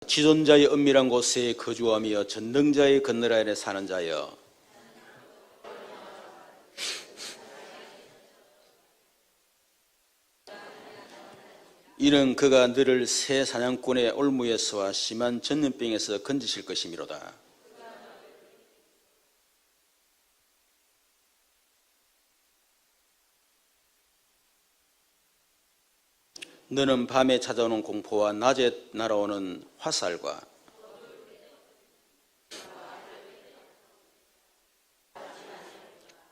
지존자의 은밀한 곳에 거주하며 전능자의 건너라인에 사는 자여, 이는 그가 너를 새 사냥꾼의 올무에서와 심한 전염병에서 건지실 것이미로다. 너는 밤에 찾아오는 공포와 낮에 날아오는 화살과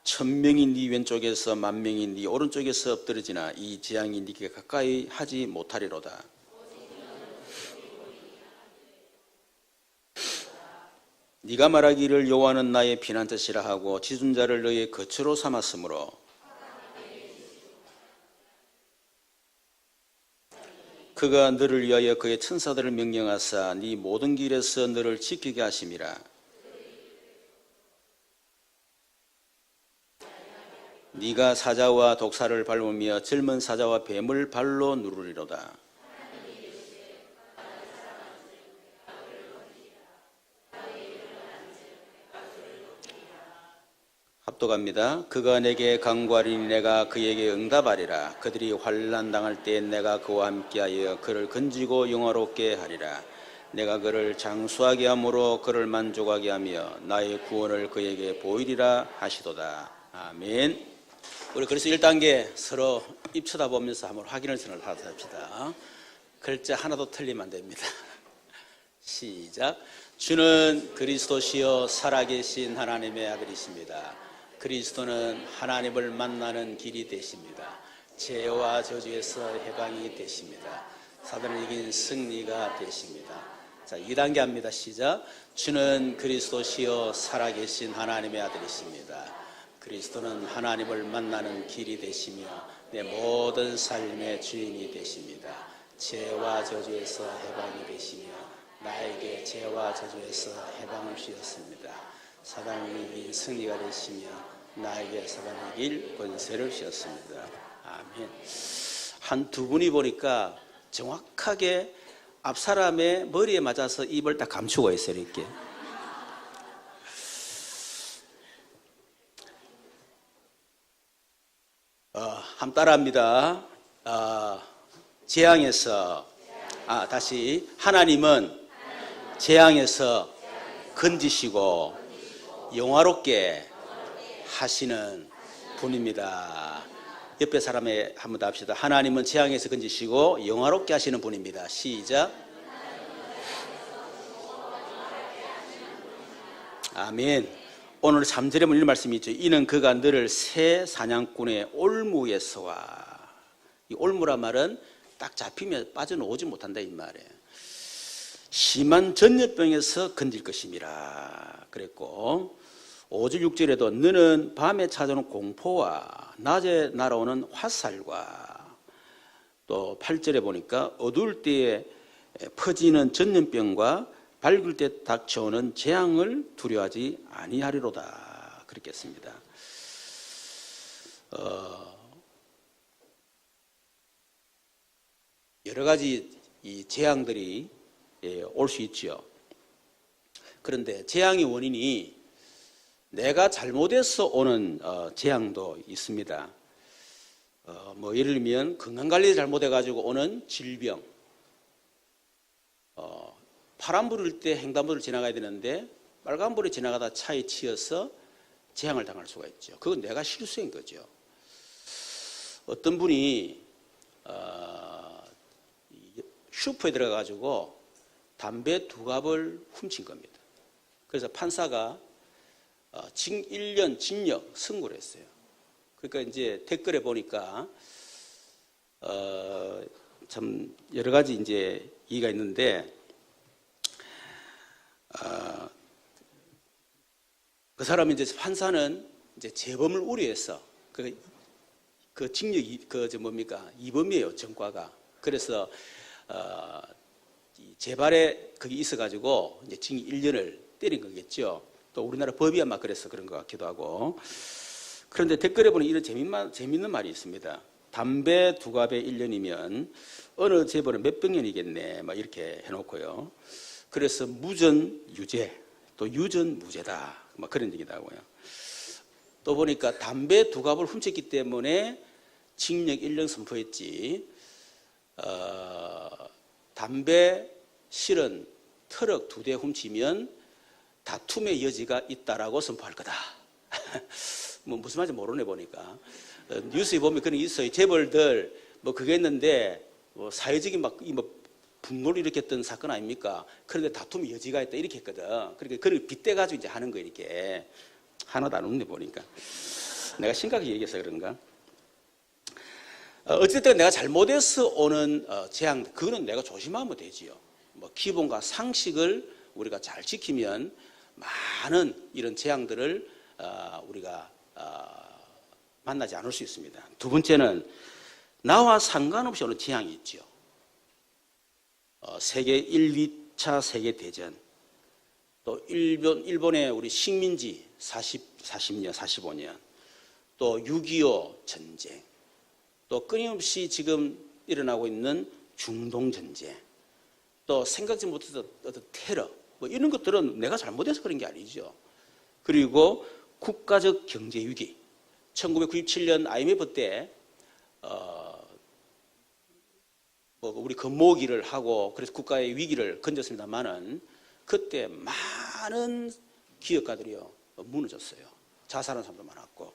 천명이 네 왼쪽에서 만명이 네 오른쪽에서 엎드러지나 이 재앙이 네게 가까이 하지 못하리로다. 네가 말하기를 여호와는 나의 피난처시라 하고 지존자를 너의 거처로 삼았으므로 그가 너를 위하여 그의 천사들을 명령하사 네 모든 길에서 너를 지키게 하심이라. 네가 사자와 독사를 밟으며 젊은 사자와 뱀을 발로 누르리로다. 합독합니다. 그가 내게 간구하리니 내가 그에게 응답하리라. 그들이 환난 당할 때 내가 그와 함께하여 그를 건지고 영화롭게 하리라. 내가 그를 장수하게 함으로 그를 만족하게 하며 나의 구원을 그에게 보이리라 하시도다. 아멘. 우리 그래서 1단계 서로 입 쳐다보면서 한번 확인을 합시다. 글자 하나도 틀리면 안 됩니다. 시작. 주는 그리스도시요 살아계신 하나님의 아들이십니다. 그리스도는 하나님을 만나는 길이 되십니다. 죄와 저주에서 해방이 되십니다. 사단을 이긴 승리가 되십니다. 자, 2단계 합니다. 시작. 주는 그리스도시요 살아계신 하나님의 아들이십니다. 그리스도는 하나님을 만나는 길이 되시며 내 모든 삶의 주인이 되십니다. 죄와 저주에서 해방이 되시며 나에게 죄와 저주에서 해방을 주셨습니다. 사단을 이긴 승리가 되시며 나에게 사단을 이길 권세를 주셨습니다. 아멘. 한 두 분이 보니까 정확하게 앞 사람의 머리에 맞아서 입을 딱 감추고 있어요. 이렇게. 한번 따라합니다. 재앙에서 다시 하나님은 재앙에서 건지시고 영화롭게 하시는 분입니다. 옆에 사람에 한번 더 합시다. 하나님은 재앙에서 건지시고 영화롭게 하시는 분입니다. 시작. 아멘. 오늘 3절에 보면 이런 말씀이 있죠. 이는 그가 너를 새 사냥꾼의 올무에서와, 이 올무란 말은 딱 잡히면 빠져나오지 못한다 이 말이에요. 심한 전염병에서 건질 것임이라 그랬고, 5절 6절에도 너는 밤에 찾아오는 공포와 낮에 날아오는 화살과, 또 8절에 보니까 어두울 때에 퍼지는 전염병과 밝을 때 닥쳐오는 재앙을 두려워하지 아니하리로다. 그렇게 했습니다. 여러 가지 이 재앙들이 올 수 있죠. 그런데 재앙의 원인이 내가 잘못해서 오는 재앙도 있습니다. 뭐 예를 들면 건강관리 잘못해가지고 오는 질병, 파란불일 때 횡단보도를 지나가야 되는데 빨간불에 지나가다 차에 치여서 재앙을 당할 수가 있죠. 그건 내가 실수인 거죠. 어떤 분이 슈퍼에 들어가가지고 담배 2갑을 훔친 겁니다. 그래서 판사가 1년 징역 선고를 했어요. 그러니까 이제 댓글에 보니까 참 여러 가지 이제 이의가 있는데, 그 사람이 이제 판사는 이제 재범을 우려해서 그 징역이 뭡니까? 이범이에요, 전과가. 그래서 재발에 거기 있어가지고 이제 징역 1년을 때린 거겠죠. 또 우리나라 법이 아마 그래서 그런 것 같기도 하고. 그런데 댓글에 보니 이런 재밌는 말이 있습니다. 담배 2갑에 1년이면 어느 재벌은 몇백 년이겠네 막 이렇게 해놓고요. 그래서 무전 유죄 또 유전 무죄다 막 그런 얘기다고요. 또 보니까 담배 2갑을 훔쳤기 때문에 징역 1년 선포했지 담배 실은 트럭 2대 훔치면 다툼의 여지가 있다라고 선포할 거다. 뭐 무슨 말인지 모르네 보니까. 뉴스에 보면 그런 게 있어요. 재벌들 뭐 그게 있는데 뭐 사회적인 뭐 분노를 일으켰던 사건 아닙니까? 그런데 다툼의 여지가 있다 이렇게 했거든. 그러니까 그걸 빗대 가지고 이제 하는 거 이렇게 하나도 안 없네 보니까. 내가 심각하게 얘기해서 그런가? 어쨌든 내가 잘못해서 오는 재앙 그거는 내가 조심하면 되지요. 뭐 기본과 상식을 우리가 잘 지키면 많은 이런 재앙들을 우리가 만나지 않을 수 있습니다. 두 번째는 나와 상관없이 오는 재앙이 있죠. 세계 1, 2차 세계대전, 또 일본의 우리 식민지 40년, 45년, 또 6.25 전쟁, 또 끊임없이 지금 일어나고 있는 중동전쟁, 또 생각지 못했던 어떤 테러, 뭐 이런 것들은 내가 잘못해서 그런 게 아니죠. 그리고 국가적 경제 위기, 1997년 IMF 때 뭐 우리 금모기를 하고 그래서 국가의 위기를 건졌습니다만은 그때 많은 기업가들이요 무너졌어요. 자살하는 사람도 많았고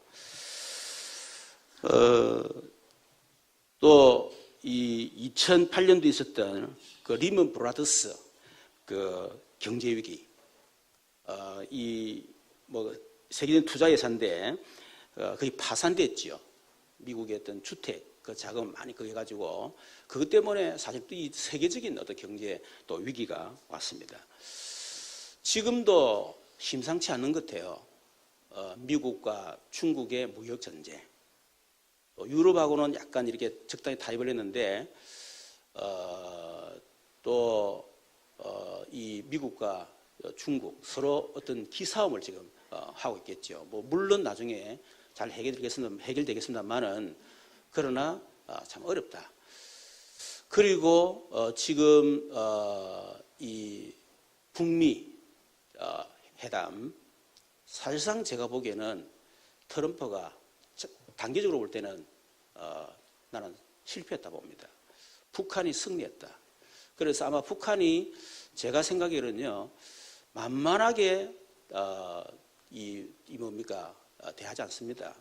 또 이 2008년도에 있었던 그 리먼 브라더스 그 경제 위기 이 뭐 세계적인 투자 예산인데 거의 파산됐죠. 미국의 어떤 주택 그 자금 많이 그거 해가지고 그것 때문에 사실 또 이 세계적인 어떤 경제 또 위기가 왔습니다. 지금도 심상치 않는 것 같아요. 미국과 중국의 무역 전쟁, 또 유럽하고는 약간 이렇게 적당히 타협을 했는데 또 이 미국과 중국 서로 어떤 기싸움을 지금 하고 있겠죠. 뭐 물론 나중에 잘 해결되겠습니다만은 그러나 참 어렵다. 그리고 지금 이 북미 회담 사실상 제가 보기에는 트럼프가 단기적으로 볼 때는 나는 실패했다 봅니다. 북한이 승리했다. 그래서 아마 북한이 제가 생각에는요 만만하게 대하지 않습니다.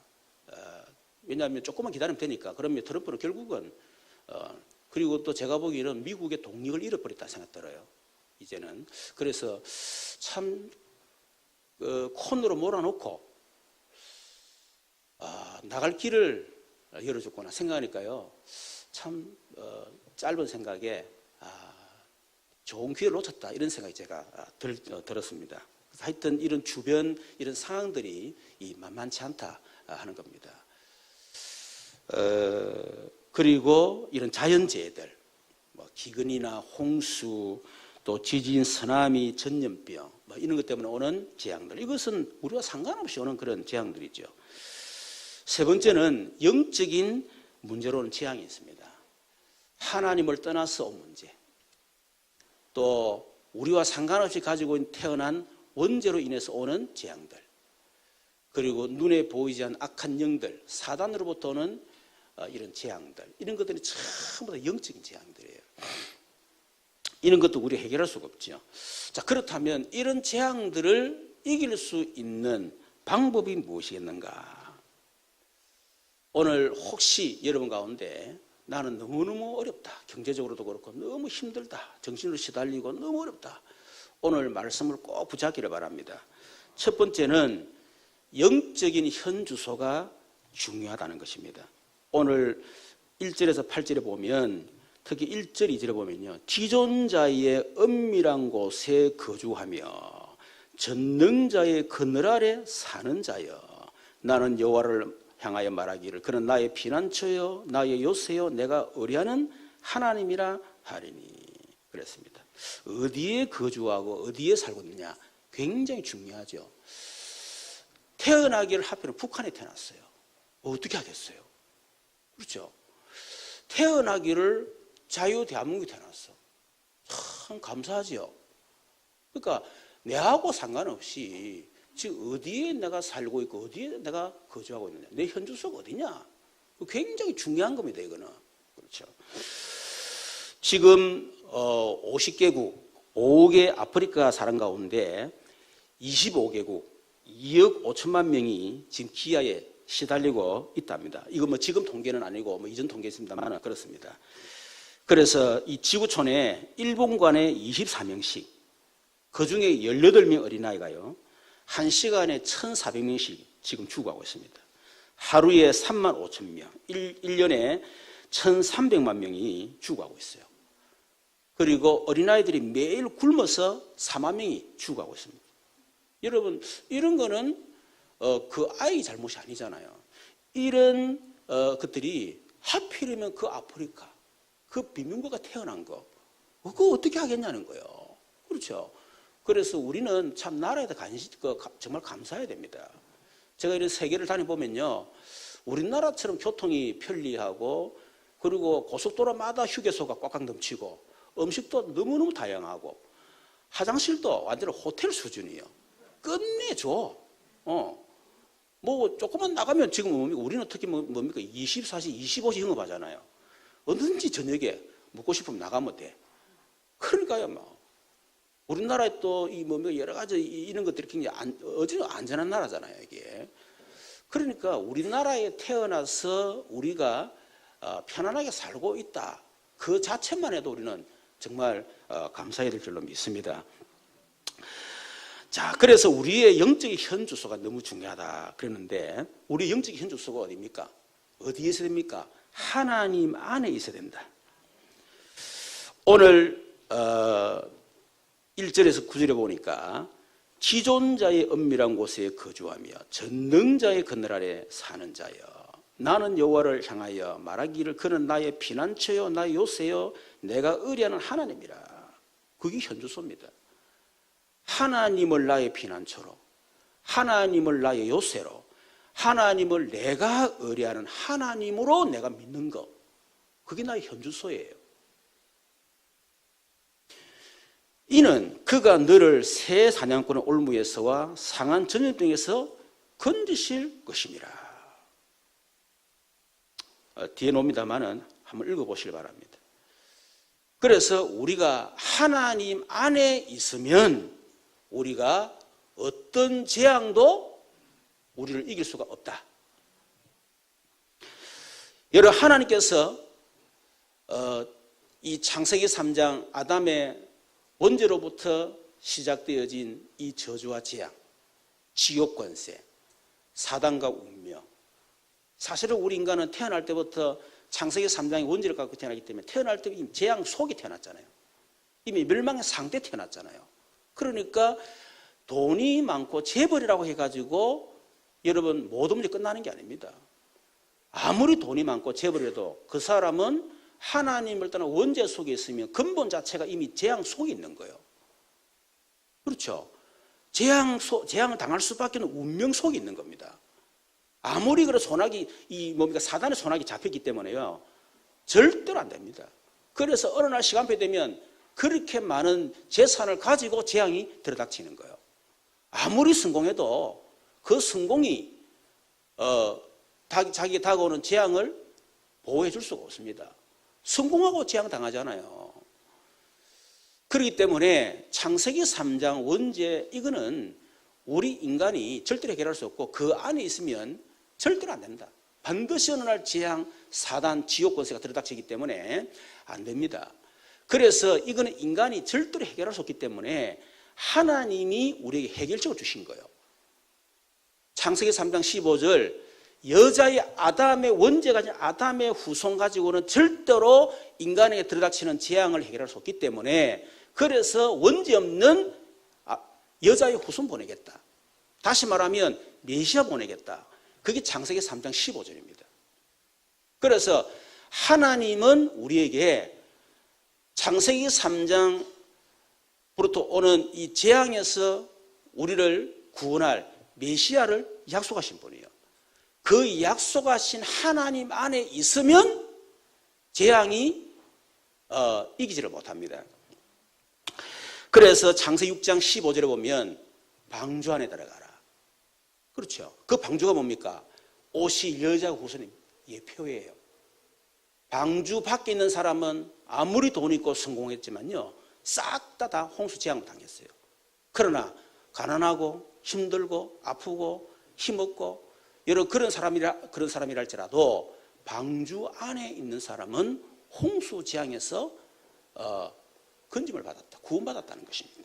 왜냐하면 조금만 기다리면 되니까. 그러면 트럼프는 결국은 그리고 또 제가 보기에는 미국의 동력을 잃어버렸다 생각 들어요. 이제는. 그래서 참 콘으로 몰아놓고 나갈 길을 열어줬구나 생각하니까요. 참 짧은 생각에 좋은 기회를 놓쳤다 이런 생각이 제가 들었습니다. 하여튼 이런 주변 이런 상황들이 만만치 않다 하는 겁니다. 그리고 이런 자연재해들, 뭐 기근이나 홍수, 또 지진, 쓰나미, 전염병 뭐 이런 것 때문에 오는 재앙들 이것은 우리와 상관없이 오는 그런 재앙들이죠. 세 번째는 영적인 문제로 오는 재앙이 있습니다. 하나님을 떠나서 온 문제, 또 우리와 상관없이 가지고 태어난 원죄로 인해서 오는 재앙들, 그리고 눈에 보이지 않는 악한 영들, 사단으로부터 오는 이런 재앙들, 이런 것들이 전부 다 영적인 재앙들이에요. 이런 것도 우리 해결할 수가 없죠. 자, 그렇다면 이런 재앙들을 이길 수 있는 방법이 무엇이겠는가? 오늘 혹시 여러분 가운데 나는 너무너무 어렵다. 경제적으로도 그렇고 너무 힘들다. 정신으로 시달리고 너무 어렵다. 오늘 말씀을 꼭 붙잡기를 바랍니다. 첫 번째는 영적인 현주소가 중요하다는 것입니다. 오늘 1절에서 8절에 보면 특히 1절, 2절에 보면요. 지존자의 은밀한 곳에 거주하며 전능자의 그늘 아래 사는 자여 나는 여호와를 향하여 말하기를 그는 나의 피난처요 나의 요새요 내가 의뢰하는 하나님이라 하리니 그랬습니다. 어디에 거주하고 어디에 살고 있느냐 굉장히 중요하죠. 태어나기를 하필은 북한에 태어났어요. 어떻게 하겠어요? 그렇죠. 태어나기를 자유대한민국이 태어났어. 참 감사하지요. 그러니까 내하고 상관없이 지금 어디에 내가 살고 있고 어디에 내가 거주하고 있느냐, 내 현주소가 어디냐, 굉장히 중요한 겁니다. 이거는. 그렇죠. 지금 50개국 5개 아프리카 사람 가운데 25개국 2억 5천만 명이 지금 기아에 시달리고 있답니다. 이거 뭐 지금 통계는 아니고 뭐 이전 통계 있습니다만 그렇습니다. 그래서 이 지구촌에 일본관에 24명씩, 그 중에 18명 어린아이가요, 1시간에 1,400명씩 지금 죽어가고 있습니다. 하루에 3만 5천 명, 1년에 1,300만 명이 죽어가고 있어요. 그리고 어린아이들이 매일 굶어서 4만 명이 죽어가고 있습니다. 여러분, 이런 거는 그 아이 잘못이 아니잖아요. 이런 것들이 하필이면 그 아프리카, 그 빈민국가 태어난 거, 그거 어떻게 하겠냐는 거예요. 그렇죠. 그래서 우리는 참 나라에다 정말 감사해야 됩니다. 제가 이런 세계를 다녀보면요, 우리나라처럼 교통이 편리하고, 그리고 고속도로마다 휴게소가 꽉꽉 넘치고, 음식도 너무너무 다양하고, 화장실도 완전 호텔 수준이에요. 끝내줘. 뭐 조금만 나가면 지금 우리는 특히 뭡니까 24시 25시 영업하잖아요. 언제든지 저녁에 먹고 싶으면 나가면 돼. 그러니까요, 뭐 우리나라에 또 이 뭡니까 여러 가지 이런 것들이 굉장히 안전한 나라잖아요, 이게. 그러니까 우리나라에 태어나서 우리가 편안하게 살고 있다, 그 자체만 해도 우리는 정말 감사해야 될 줄로 믿습니다. 자, 그래서 우리의 영적인 현주소가 너무 중요하다 그랬는데, 우리 영적인 현주소가 어디입니까? 어디에 있어야 됩니까? 하나님 안에 있어야 된다. 오늘 1절에서 9절에 보니까 기존자의 은밀한 곳에 거주하며 전능자의 그늘 아래 사는 자여, 나는 여호와를 향하여 말하기를 그는 나의 피난처요 나의 요새요 내가 의뢰하는 하나님이라. 그게 현주소입니다. 하나님을 나의 피난처로, 하나님을 나의 요새로, 하나님을 내가 의뢰하는 하나님으로 내가 믿는 것, 그게 나의 현주소예요. 이는 그가 너를 새 사냥꾼의 올무에서와 상한 전염병에서 건지실 것임이라. 뒤에 놓습니다만은 한번 읽어보시기 바랍니다. 그래서 우리가 하나님 안에 있으면 우리가 어떤 재앙도 우리를 이길 수가 없다. 여러분, 하나님께서 이 창세기 3장 아담의 원죄로부터 시작되어진 이 저주와 재앙, 지옥 권세, 사단과 운명, 사실은 우리 인간은 태어날 때부터 창세기 3장의 원죄를 갖고 태어나기 때문에 태어날 때 이미 재앙 속에 태어났잖아요. 이미 멸망의 상태에 태어났잖아요. 그러니까 돈이 많고 재벌이라고 해가지고 여러분 모든 문제 끝나는 게 아닙니다. 아무리 돈이 많고 재벌이라도 그 사람은 하나님을 떠나 원죄 속에 있으면 근본 자체가 이미 재앙 속에 있는 거예요. 그렇죠. 재앙을 당할 수밖에 없는 운명 속에 있는 겁니다. 아무리 그래 사단의 손아귀 잡혔기 때문에요, 절대로 안 됩니다. 그래서 어느 날 시간표에 되면 그렇게 많은 재산을 가지고 재앙이 들어닥치는 거예요. 아무리 성공해도 그 성공이 자기에게 다가오는 재앙을 보호해 줄 수가 없습니다. 성공하고 재앙 당하잖아요. 그렇기 때문에 창세기 3장 원죄, 이거는 우리 인간이 절대로 해결할 수 없고 그 안에 있으면 절대로 안 된다. 반드시 어느 날 재앙, 사단, 지옥 권세가 들어닥치기 때문에 안 됩니다. 그래서 이거는 인간이 절대로 해결할 수 없기 때문에 하나님이 우리에게 해결책을 주신 거예요. 창세기 3장 15절, 여자의 아담의 원죄가 아닌 아담의 후손 가지고는 절대로 인간에게 들어닥치는 재앙을 해결할 수 없기 때문에, 그래서 원죄 없는 여자의 후손 보내겠다. 다시 말하면 메시아 보내겠다. 그게 창세기 3장 15절입니다. 그래서 하나님은 우리에게 창세기 3장부터 오는 이 재앙에서 우리를 구원할 메시아를 약속하신 분이에요. 그 약속하신 하나님 안에 있으면 재앙이 이기지를 못합니다. 그래서 창세기 6장 15절에 보면 방주 안에 들어가라. 그렇죠. 그 방주가 뭡니까? 옷이 여자가 후손의 예표예요. 방주 밖에 있는 사람은 아무리 돈 있고 성공했지만요, 싹 다 홍수 재앙을 당했어요. 그러나 가난하고 힘들고 아프고 힘없고 여러 그런 사람이랄지라도 방주 안에 있는 사람은 홍수 재앙에서 건짐을 받았다, 구원받았다는 것입니다.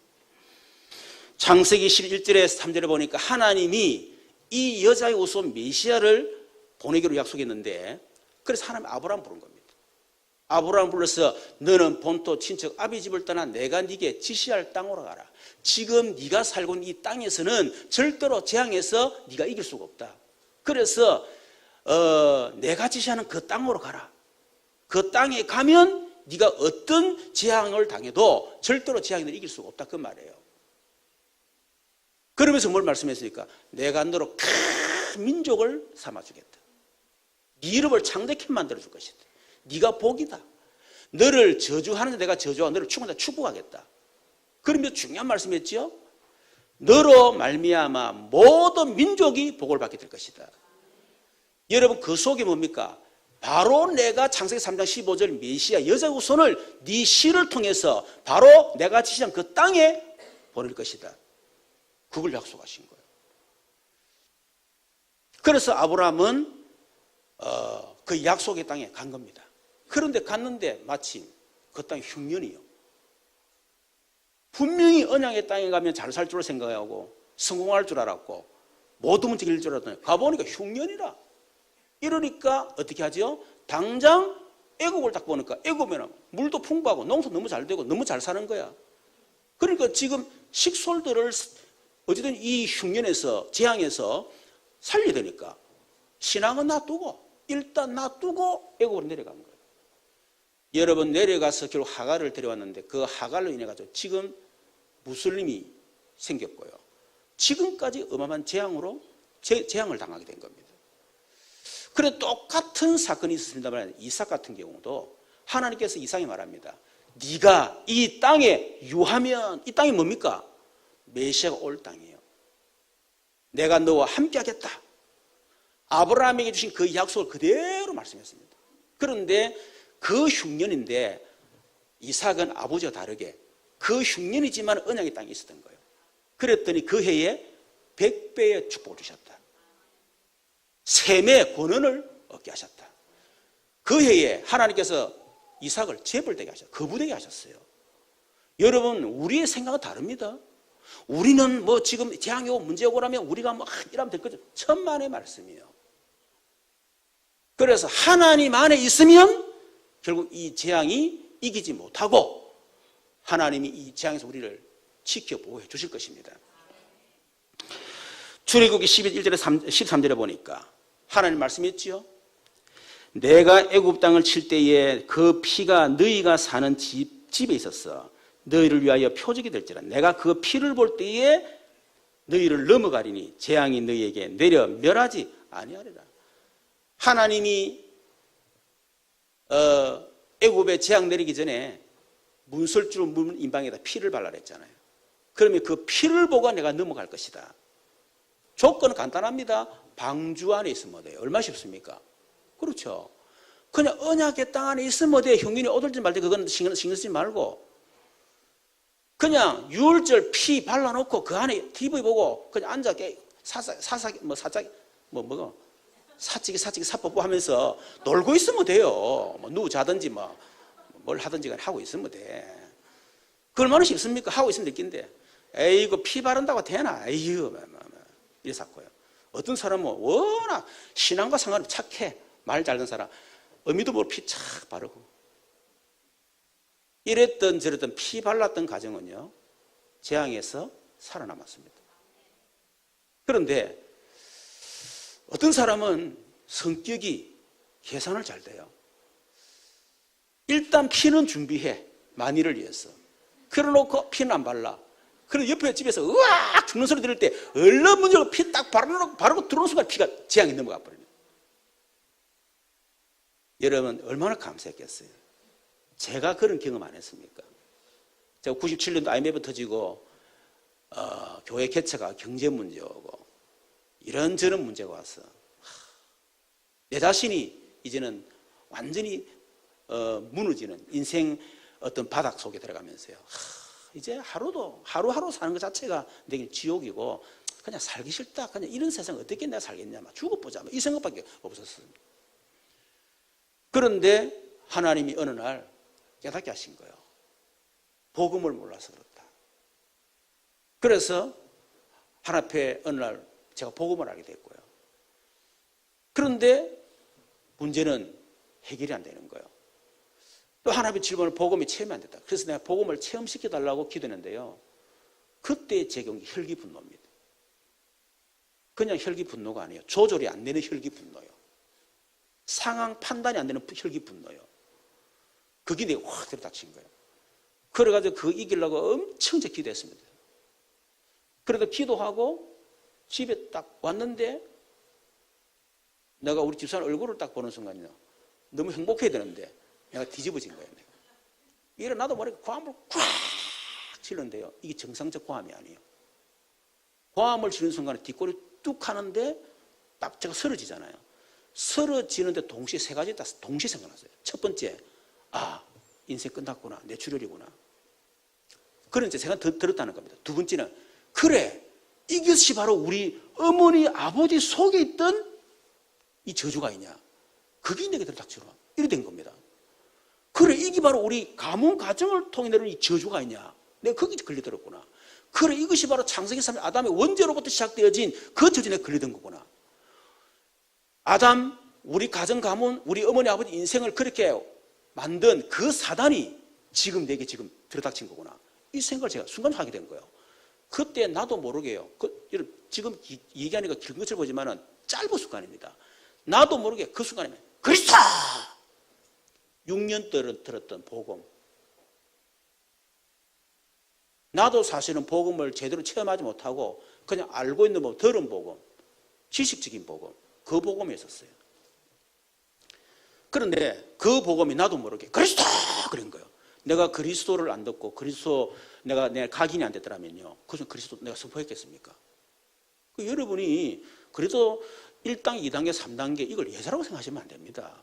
창세기 11절에 3절에 보니까 하나님이 이 여자의 후손 메시아를 보내기로 약속했는데, 그래서 하나님 아브라함 부른 겁니다. 아브라함 불러서 너는 본토 친척 아비 집을 떠나 내가 네게 지시할 땅으로 가라. 지금 네가 살고 있는 이 땅에서는 절대로 재앙에서 네가 이길 수가 없다. 그래서 내가 지시하는 그 땅으로 가라. 그 땅에 가면 네가 어떤 재앙을 당해도 절대로 재앙을 이길 수가 없다, 그 말이에요. 그러면서 뭘 말씀했습니까? 내가 너로 큰 민족을 삼아주겠다. 네 이름을 창대케 만들어줄 것이다. 네가 복이다. 너를 저주하는데 내가 저주하고 너를 축복한다, 축복하겠다. 그러면 중요한 말씀이었죠. 너로 말미암아 모든 민족이 복을 받게 될 것이다. 여러분, 그 속에 뭡니까? 바로 내가 창세기 3장 15절 메시아 여자 후손을 네 씨를 통해서 바로 내가 지시한 그 땅에 보낼 것이다. 그걸 약속하신 거예요. 그래서 아브라함은 그 약속의 땅에 간 겁니다. 그런데 갔는데 마침 그 땅이 흉년이요. 분명히 언약의 땅에 가면 잘 살 줄 생각하고 성공할 줄 알았고 모든 문제 해결될 줄 알았더니 가보니까 흉년이라. 이러니까 어떻게 하죠? 당장 애굽을 딱 보니까 애굽에는 물도 풍부하고 농사 너무 잘 되고 너무 잘 사는 거야. 그러니까 지금 식솔들을 어쨌든 이 흉년에서 재앙에서 살려야 되니까 신앙은 놔두고 일단 놔두고 애굽으로 내려간 거예요. 여러분, 내려가서 결국 하갈을 데려왔는데 그 하갈로 인해 가지고 지금 무슬림이 생겼고요. 지금까지 어마어마한 재앙을 당하게 된 겁니다. 그래 똑같은 사건이 있었습니다만 이삭 같은 경우도 하나님께서 이삭에 말합니다. 네가 이 땅에 유하면, 이 땅이 뭡니까? 메시아가 올 땅이에요. 내가 너와 함께 하겠다. 아브라함에게 주신 그 약속을 그대로 말씀했습니다. 그런데 그 흉년인데 이삭은 아버지와 다르게 그 흉년이지만 언약의 땅에 있었던 거예요. 그랬더니 그 해에 100배의 축복을 주셨다. 셈의 권한을 얻게 하셨다. 그 해에 하나님께서 이삭을 재벌되게 하셨어요. 거부되게 하셨어요. 여러분, 우리의 생각은 다릅니다. 우리는 뭐 지금 재앙이 오고 문제 오고 라면 우리가 뭐 이러면 될 거죠. 천만의 말씀이에요. 그래서 하나님 안에 있으면 결국 이 재앙이 이기지 못하고 하나님이 이 재앙에서 우리를 지켜 보호해 주실 것입니다. 출애굽기 11절에 13절에 보니까 하나님 말씀했지요. 내가 애굽 땅을 칠 때에 그 피가 너희가 사는 집에 있었어. 너희를 위하여 표적이 될지라. 내가 그 피를 볼 때에 너희를 넘어가리니 재앙이 너희에게 내려 멸하지 아니하리라. 하나님이 애굽에 재앙 내리기 전에 문설주로 문 임방에다 피를 발라라 했잖아요. 그러면 그 피를 보고 내가 넘어갈 것이다. 조건은 간단합니다. 방주 안에 있으면 돼요. 얼마나 쉽습니까? 그렇죠. 그냥 언약의 땅 안에 있으면 돼. 흉년이 오들지 말 때 그건 신경 쓰지 말고 그냥 유월절 피 발라놓고 그 안에 TV 보고 그냥 앉아 사찌기 사뽀뽀 하면서 놀고 있으면 돼요. 뭐 누워 자든지 뭘 하든지 간에 하고 있으면 돼. 그 얼마나 쉽습니까? 하고 있으면 될긴데 에이구 피 바른다고 되나? 에이구 이랬었고요. 어떤 사람은 워낙 신앙과 상관없이 착해. 말 잘 듣는 사람 어미도 모르고 피 착 바르고 이랬던 저랬던 피 발랐던 가정은요 재앙에서 살아남았습니다. 그런데 어떤 사람은 성격이 계산을 잘 돼요. 일단 피는 준비해. 만일을 위해서. 그래놓고 피는 안 발라. 그리고 옆에 집에서 으악 죽는 소리 들을 때 얼른 문 열고 피 딱 바르고 들어오는 순간 피가 재앙이 넘어가 버려요. 여러분 얼마나 감사했겠어요. 제가 그런 경험 안 했습니까? 제가 97년도 IMF 터지고 교회 개척가 경제 문제 오고 이런저런 문제가 와서 내 자신이 이제는 완전히 무너지는 인생 어떤 바닥 속에 들어가면서요. 이제 하루하루 사는 것 자체가 내게 지옥이고 그냥 살기 싫다. 그냥 이런 세상 어떻게 내가 살겠냐. 죽어보자. 이 생각밖에 없었습니다. 그런데 하나님이 어느 날 깨닫게 하신 거예요. 복음을 몰라서 그렇다. 그래서 하나님 앞에 어느 날 제가 복음을 알게 됐고요. 그런데 문제는 해결이 안 되는 거예요. 또 하나님의 질문을 복음이 체험이 안 됐다. 그래서 내가 복음을 체험시켜달라고 기도했는데요. 그때 제 경우 혈기 분노입니다. 그냥 혈기 분노가 아니에요. 조절이 안 되는 혈기 분노예요. 상황 판단이 안 되는 혈기 분노예요. 그게 내가 확 들이닥친 거예요. 그래가지고 그거 이기려고 엄청 기도했습니다. 그래도 기도하고 집에 딱 왔는데 내가 우리 집사람 얼굴을 딱 보는 순간이요. 너무 행복해야 되는데 내가 뒤집어진 거예요. 내가. 일어나도 모르게 고함을 꽉 치는데요. 이게 정상적 고함이 아니에요. 고함을 치는 순간에 뒷골이 뚝 하는데 딱 제가 쓰러지잖아요. 쓰러지는데 동시에 세 가지 다 동시에 생각났어요. 첫 번째, 인생 끝났구나. 내 출혈이구나. 그런 이제 생각 들었다는 겁니다. 두 번째는, 그래, 이것이 바로 우리 어머니, 아버지 속에 있던 이 저주가 있냐. 그게 내게 들닥치러 이렇게 된 겁니다. 그래, 이게 바로 우리 가문, 가정을 통해 내려온 이 저주가 있냐. 내가 거기에 걸려들었구나. 그래, 이것이 바로 창세기 3일 아담의 원죄로부터 시작되어진 그 저주에 걸리던 거구나. 아담, 우리 가정, 가문, 우리 어머니, 아버지 인생을 그렇게 만든 그 사단이 지금 내게 지금 들어닥친 거구나. 이 생각을 제가 순간 하게 된 거예요. 그때 나도 모르게요. 지금 얘기하니까 긴 것을 보지만은 짧은 순간입니다. 나도 모르게 그 순간에 그리스도! 6년 들었던 복음. 나도 사실은 복음을 제대로 체험하지 못하고 그냥 알고 있는 복음, 들은 복음, 지식적인 복음, 그 복음이 있었어요. 그런데 그 복음이 나도 모르게 그리스도! 그런 거예요. 내가 그리스도를 안 듣고 그리스도 내가 각인이 안 됐더라면요. 그것은 그리스도 내가 선포했겠습니까? 여러분이 그래도 1단계, 2단계, 3단계 이걸 예사라고 생각하시면 안 됩니다.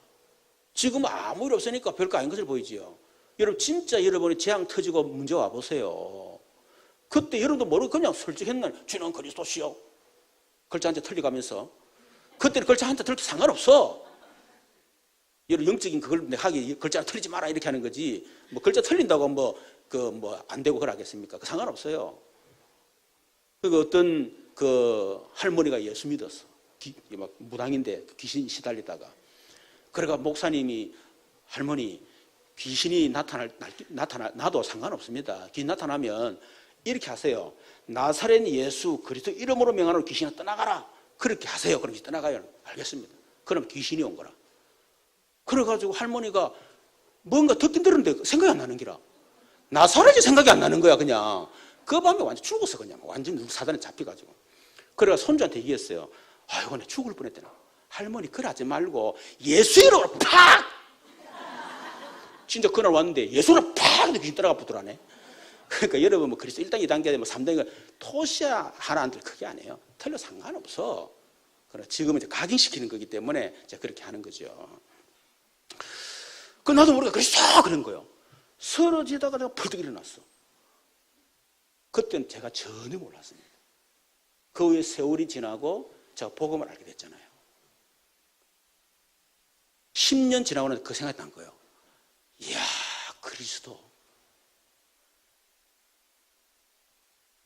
지금 아무 일 없으니까 별거 아닌 것을 보이지요. 여러분 진짜 여러분이 재앙 터지고 문제 와보세요. 그때 여러분도 모르고 그냥 솔직했는 주는 그리스도시요. 글자 한 자 틀려가면서 그때는 글자 한 자 틀려도 상관없어. 여러분 영적인 그걸 하기 글자 틀리지 마라 이렇게 하는 거지. 뭐 글자 틀린다고 안 되고 그러겠습니까? 상관없어요. 어떤 할머니가 예수 믿었어. 막 무당인데 귀신 시달리다가. 그래가 목사님이 할머니 귀신이 나도 상관없습니다. 귀신 나타나면 이렇게 하세요. 나사렛 예수 그리스도 이름으로 명하는 귀신아 떠나가라. 그렇게 하세요. 그럼 떠나가요. 알겠습니다. 그럼 귀신이 온 거라. 그래가지고 할머니가 뭔가 듣긴 들었는데 생각이 안 나는 기라. 나사렛이 생각이 안 나는 거야 그냥. 그 밤에 완전 죽었어 그냥. 완전 사단에 잡혀가지고. 그래가 손주한테 얘기했어요. 아이고 내 죽을 뻔했대나. 할머니 그러지 말고 예수 이름으로 팍! 진짜 그날 왔는데 예수를 팍! 귀신 따라가 붙더라네. 그러니까 여러분 그리스도 1단계, 2단계, 3단계 토시아 하나 안 틀 크게 안 해요. 틀려 상관없어. 그러나 지금은 이제 각인시키는 거기 때문에 이제 그렇게 하는 거죠. 그 나도 모르게 그리스도 그런 거예요. 쓰러지다가 내가 벌떡 일어났어. 그때는 제가 전혀 몰랐습니다. 그 후에 세월이 지나고 제가 복음을 알게 됐잖아요. 10년 지나고 나서 그 생각이 난 거예요. 이야, 그리스도.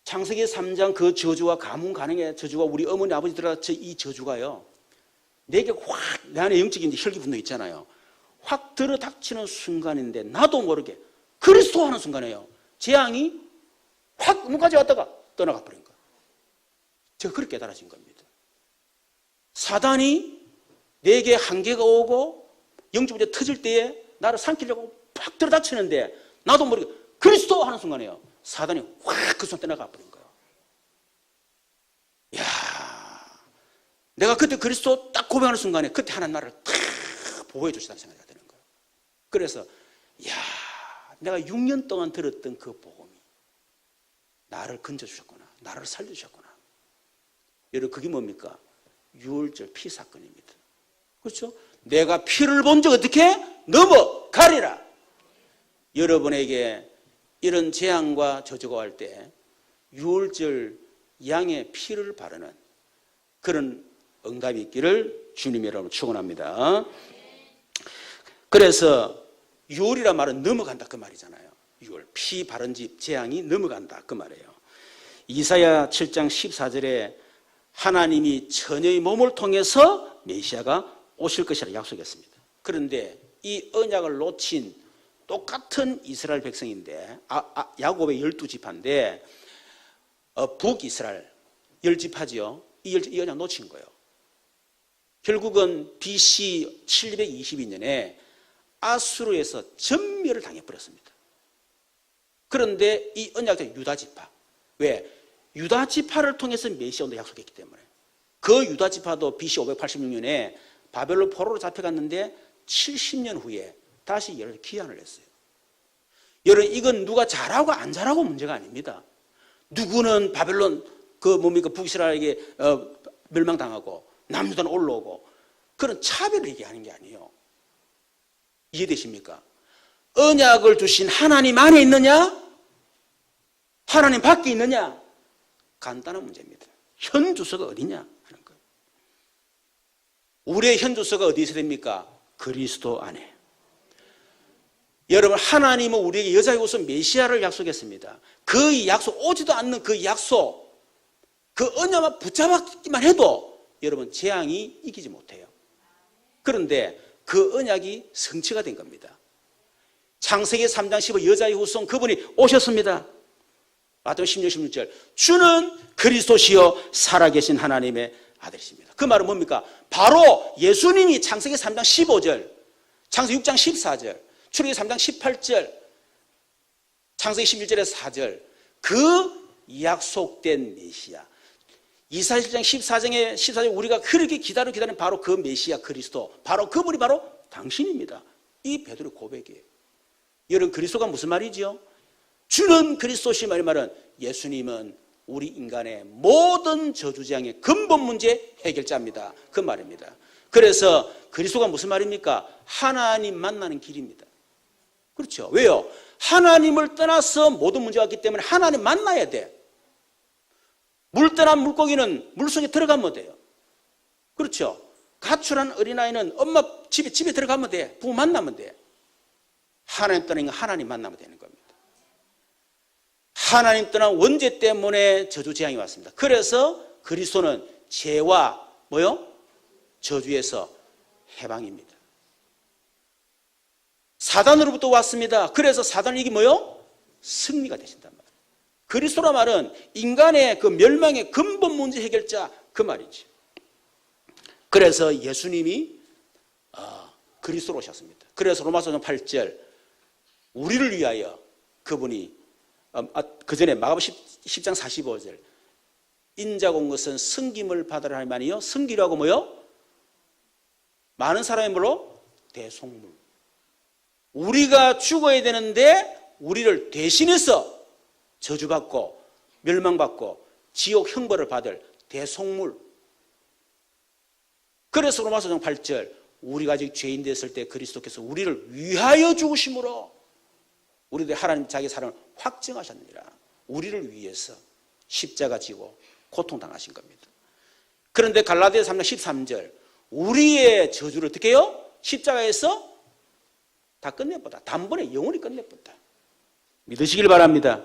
창세기 3장 그 저주와 가문 간행의 저주가 우리 어머니 아버지 들어갔던 이 저주가요. 내게 확, 내 안에 영적인 혈기 분노 있잖아요. 확 들어닥치는 순간인데 나도 모르게 그리스도 하는 순간에요. 재앙이 확 문까지 왔다가 떠나가 버린 거예요. 제가 그렇게 깨달아진 겁니다. 사단이 내게 한계가 오고 영적 문제 터질 때에 나를 삼키려고 팍 들어닥치는데 나도 모르게 그리스도 하는 순간에요. 사단이 확 그 순간 떠나가 버린 거예요. 이야, 내가 그때 그리스도 딱 고백하는 순간에 그때 하나님 나를 탁 보호해 주시다는 생각이 들어요. 그래서 야, 내가 6년 동안 들었던 그 복음이 나를 건져주셨구나. 나를 살려주셨구나. 여러분 그게 뭡니까? 유월절 피 사건입니다. 그렇죠? 내가 피를 본 적 어떻게? 넘어가리라. 여러분에게 이런 재앙과 저주가 올 때 유월절 양의 피를 바르는 그런 응답이 있기를 주님 여러분 축원합니다. 그래서 유월이란 말은 넘어간다 그 말이잖아요. 유월 피 바른 집 재앙이 넘어간다 그 말이에요. 이사야 7장 14절에 하나님이 처녀의 몸을 통해서 메시아가 오실 것이라 약속했습니다. 그런데 이 언약을 놓친 똑같은 이스라엘 백성인데 야곱의 12지파인데 북이스라엘 10지파지요. 이 언약 놓친 거예요. 결국은 BC 722년에 아수르에서 전멸을 당해버렸습니다. 그런데 이 언약의 유다지파, 왜? 유다지파를 통해서 메시아 온다 약속했기 때문에 그 유다지파도 BC 586년에 바벨론 포로로 잡혀갔는데 70년 후에 다시 귀환을 했어요. 여러분 이건 누가 잘하고 안 잘하고 문제가 아닙니다. 누구는 바벨론 북이스라엘에게 멸망당하고 남유다는 올라오고 그런 차별을 얘기하는 게 아니에요. 이해되십니까? 언약을 주신 하나님 안에 있느냐? 하나님 밖에 있느냐? 간단한 문제입니다. 현 주소가 어디냐 하는 거예요. 우리의 현 주소가 어디 있어야 됩니까? 그리스도 안에. 여러분 하나님은 우리에게 여자의 우선 메시아를 약속했습니다. 그 약속 오지도 않는 그 약속 그 언약만 붙잡았기만 해도 여러분 재앙이 이기지 못해요. 그런데 그 언약이 성취가 된 겁니다. 창세기 3장 15 여자의 후손 그분이 오셨습니다. 마태복음 16, 16절 주는 그리스도시요 살아계신 하나님의 아들이십니다. 그 말은 뭡니까? 바로 예수님이 창세기 3장 15절 창세기 6장 14절 출애굽기 3장 18절 창세기 11절에서 4절 그 약속된 메시아 이사야 7장 14절에 우리가 그렇게 기다리는 바로 그 메시아 그리스도 바로 그분이 바로 당신입니다. 이 베드로의 고백이에요. 여러분 그리스도가 무슨 말이죠? 주는 그리스도시 말은 예수님은 우리 인간의 모든 저주재앙의 근본 문제 해결자입니다. 그 말입니다. 그래서 그리스도가 무슨 말입니까? 하나님 만나는 길입니다. 그렇죠. 왜요? 하나님을 떠나서 모든 문제가 왔기 때문에 하나님 만나야 돼. 물 떠난 물고기는 물속에 들어가면 돼요. 그렇죠. 가출한 어린아이는 엄마 집에 들어가면 돼. 부모 만나면 돼. 하나님 떠난 하나님 만나면 되는 겁니다. 하나님 떠난 원죄 때문에 저주 재앙이 왔습니다. 그래서 그리스도는 죄와 저주에서 해방입니다. 사단으로부터 왔습니다. 그래서 사단은 이게 승리가 되신단 말이에요. 그리스도라 말은 인간의 그 멸망의 근본 문제 해결자 그 말이지. 그래서 예수님이 그리스도로 오셨습니다. 그래서 로마서 8절 우리를 위하여 그분이 그 전에 마가복음 10장 45절 인자가 온 것은 승김을 받으라 하니만이요 승기라고 많은 사람이 대속물. 우리가 죽어야 되는데 우리를 대신해서 저주받고 멸망받고 지옥 형벌을 받을 대속물. 그래서 로마서 8절 우리가 아직 죄인 됐을 때 그리스도께서 우리를 위하여 죽으심으로 우리들 하나님 자기 사랑을 확증하셨느니라. 우리를 위해서 십자가 지고 고통당하신 겁니다. 그런데 갈라디아서 3장 13절 우리의 저주를 어떻게 해요? 십자가에서 다 끝내보다 단번에 영원히 끝내보다 믿으시길 바랍니다.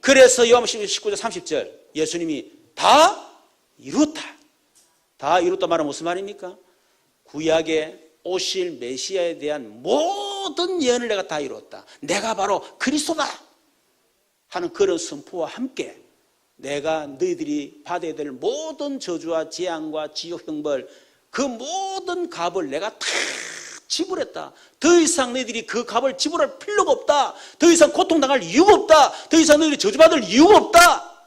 그래서 요한복음 19장 30절 예수님이 다 이루었다. 다 이루었다 말은 무슨 말입니까? 구약에 오실 메시아에 대한 모든 예언을 내가 다 이루었다. 내가 바로 그리스도다 하는 그런 선포와 함께 내가 너희들이 받아야 될 모든 저주와 재앙과 지옥 형벌 그 모든 값을 내가 다 지불했다. 더 이상 너희들이 그 값을 지불할 필요가 없다. 더 이상 고통당할 이유가 없다. 더 이상 너희들이 저주받을 이유가 없다.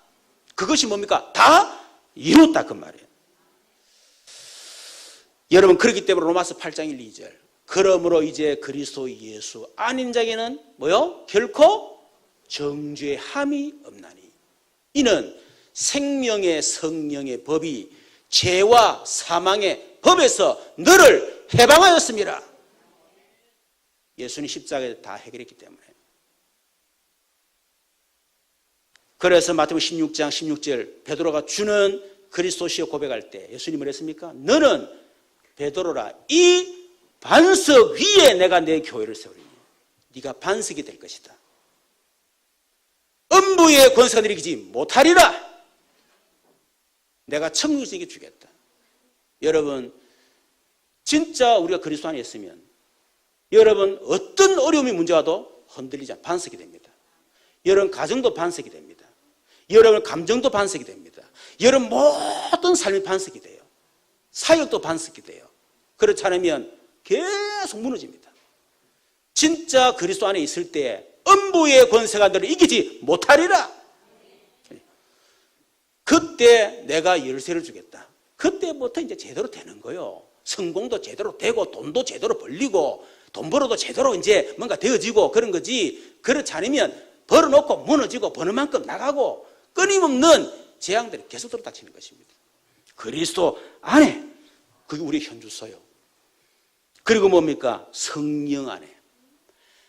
그것이 뭡니까? 다 이뤘다 그 말이에요. 여러분 그렇기 때문에 로마서 8장 1, 2절 그러므로 이제 그리스도 예수 아닌 자에게는 뭐요? 결코 정죄의 함이 없나니 이는 생명의 성령의 법이 죄와 사망의 법에서 너를 해방하였습니다. 예수님 십자가에 다 해결했기 때문에. 그래서 마태복음 16장 16절 베드로가 주는 그리스도시여 고백할 때 예수님은 했습니까? 너는 베드로라 이 반석 위에 내가 내 교회를 세우리니 네가 반석이 될 것이다. 음부의 권세가 내리지 못하리라. 내가 천국에게 주겠다. 여러분 진짜 우리가 그리스도 안에 있으면 여러분 어떤 어려움이 문제와도 흔들리지 않고 반석이 됩니다. 여러분 가정도 반석이 됩니다. 여러분 감정도 반석이 됩니다. 여러분 모든 삶이 반석이 돼요. 사역도 반석이 돼요. 그렇지 않으면 계속 무너집니다. 진짜 그리스도 안에 있을 때 음부의 권세가 너를 이기지 못하리라. 그때 내가 열쇠를 주겠다. 그때부터 이제 제대로 되는 거예요. 성공도 제대로 되고 돈도 제대로 벌리고 돈 벌어도 제대로 이제 뭔가 되어지고 그런 거지. 그렇지 않으면 벌어놓고 무너지고 버는 만큼 나가고 끊임없는 재앙들이 계속 들어닥치는 것입니다. 그리스도 안에 그게 우리 현주소요. 그리고 뭡니까? 성령 안에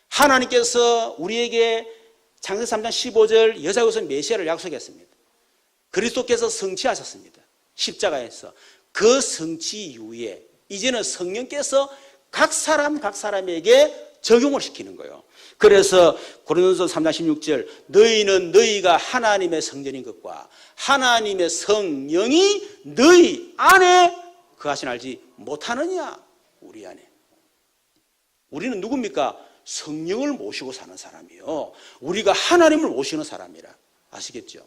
하나님께서 우리에게 창세기 3장 15절 여자로서 메시아를 약속했습니다. 그리스도께서 성취하셨습니다. 십자가에서. 그 성취 이후에 이제는 성령께서 각 사람에게 적용을 시키는 거예요. 그래서 고린도서 3장 16절 너희는 너희가 하나님의 성전인 것과 하나님의 성령이 너희 안에 그하신 알지 못하느냐. 우리 안에. 우리는 누굽니까? 성령을 모시고 사는 사람이요. 우리가 하나님을 모시는 사람이라. 아시겠죠?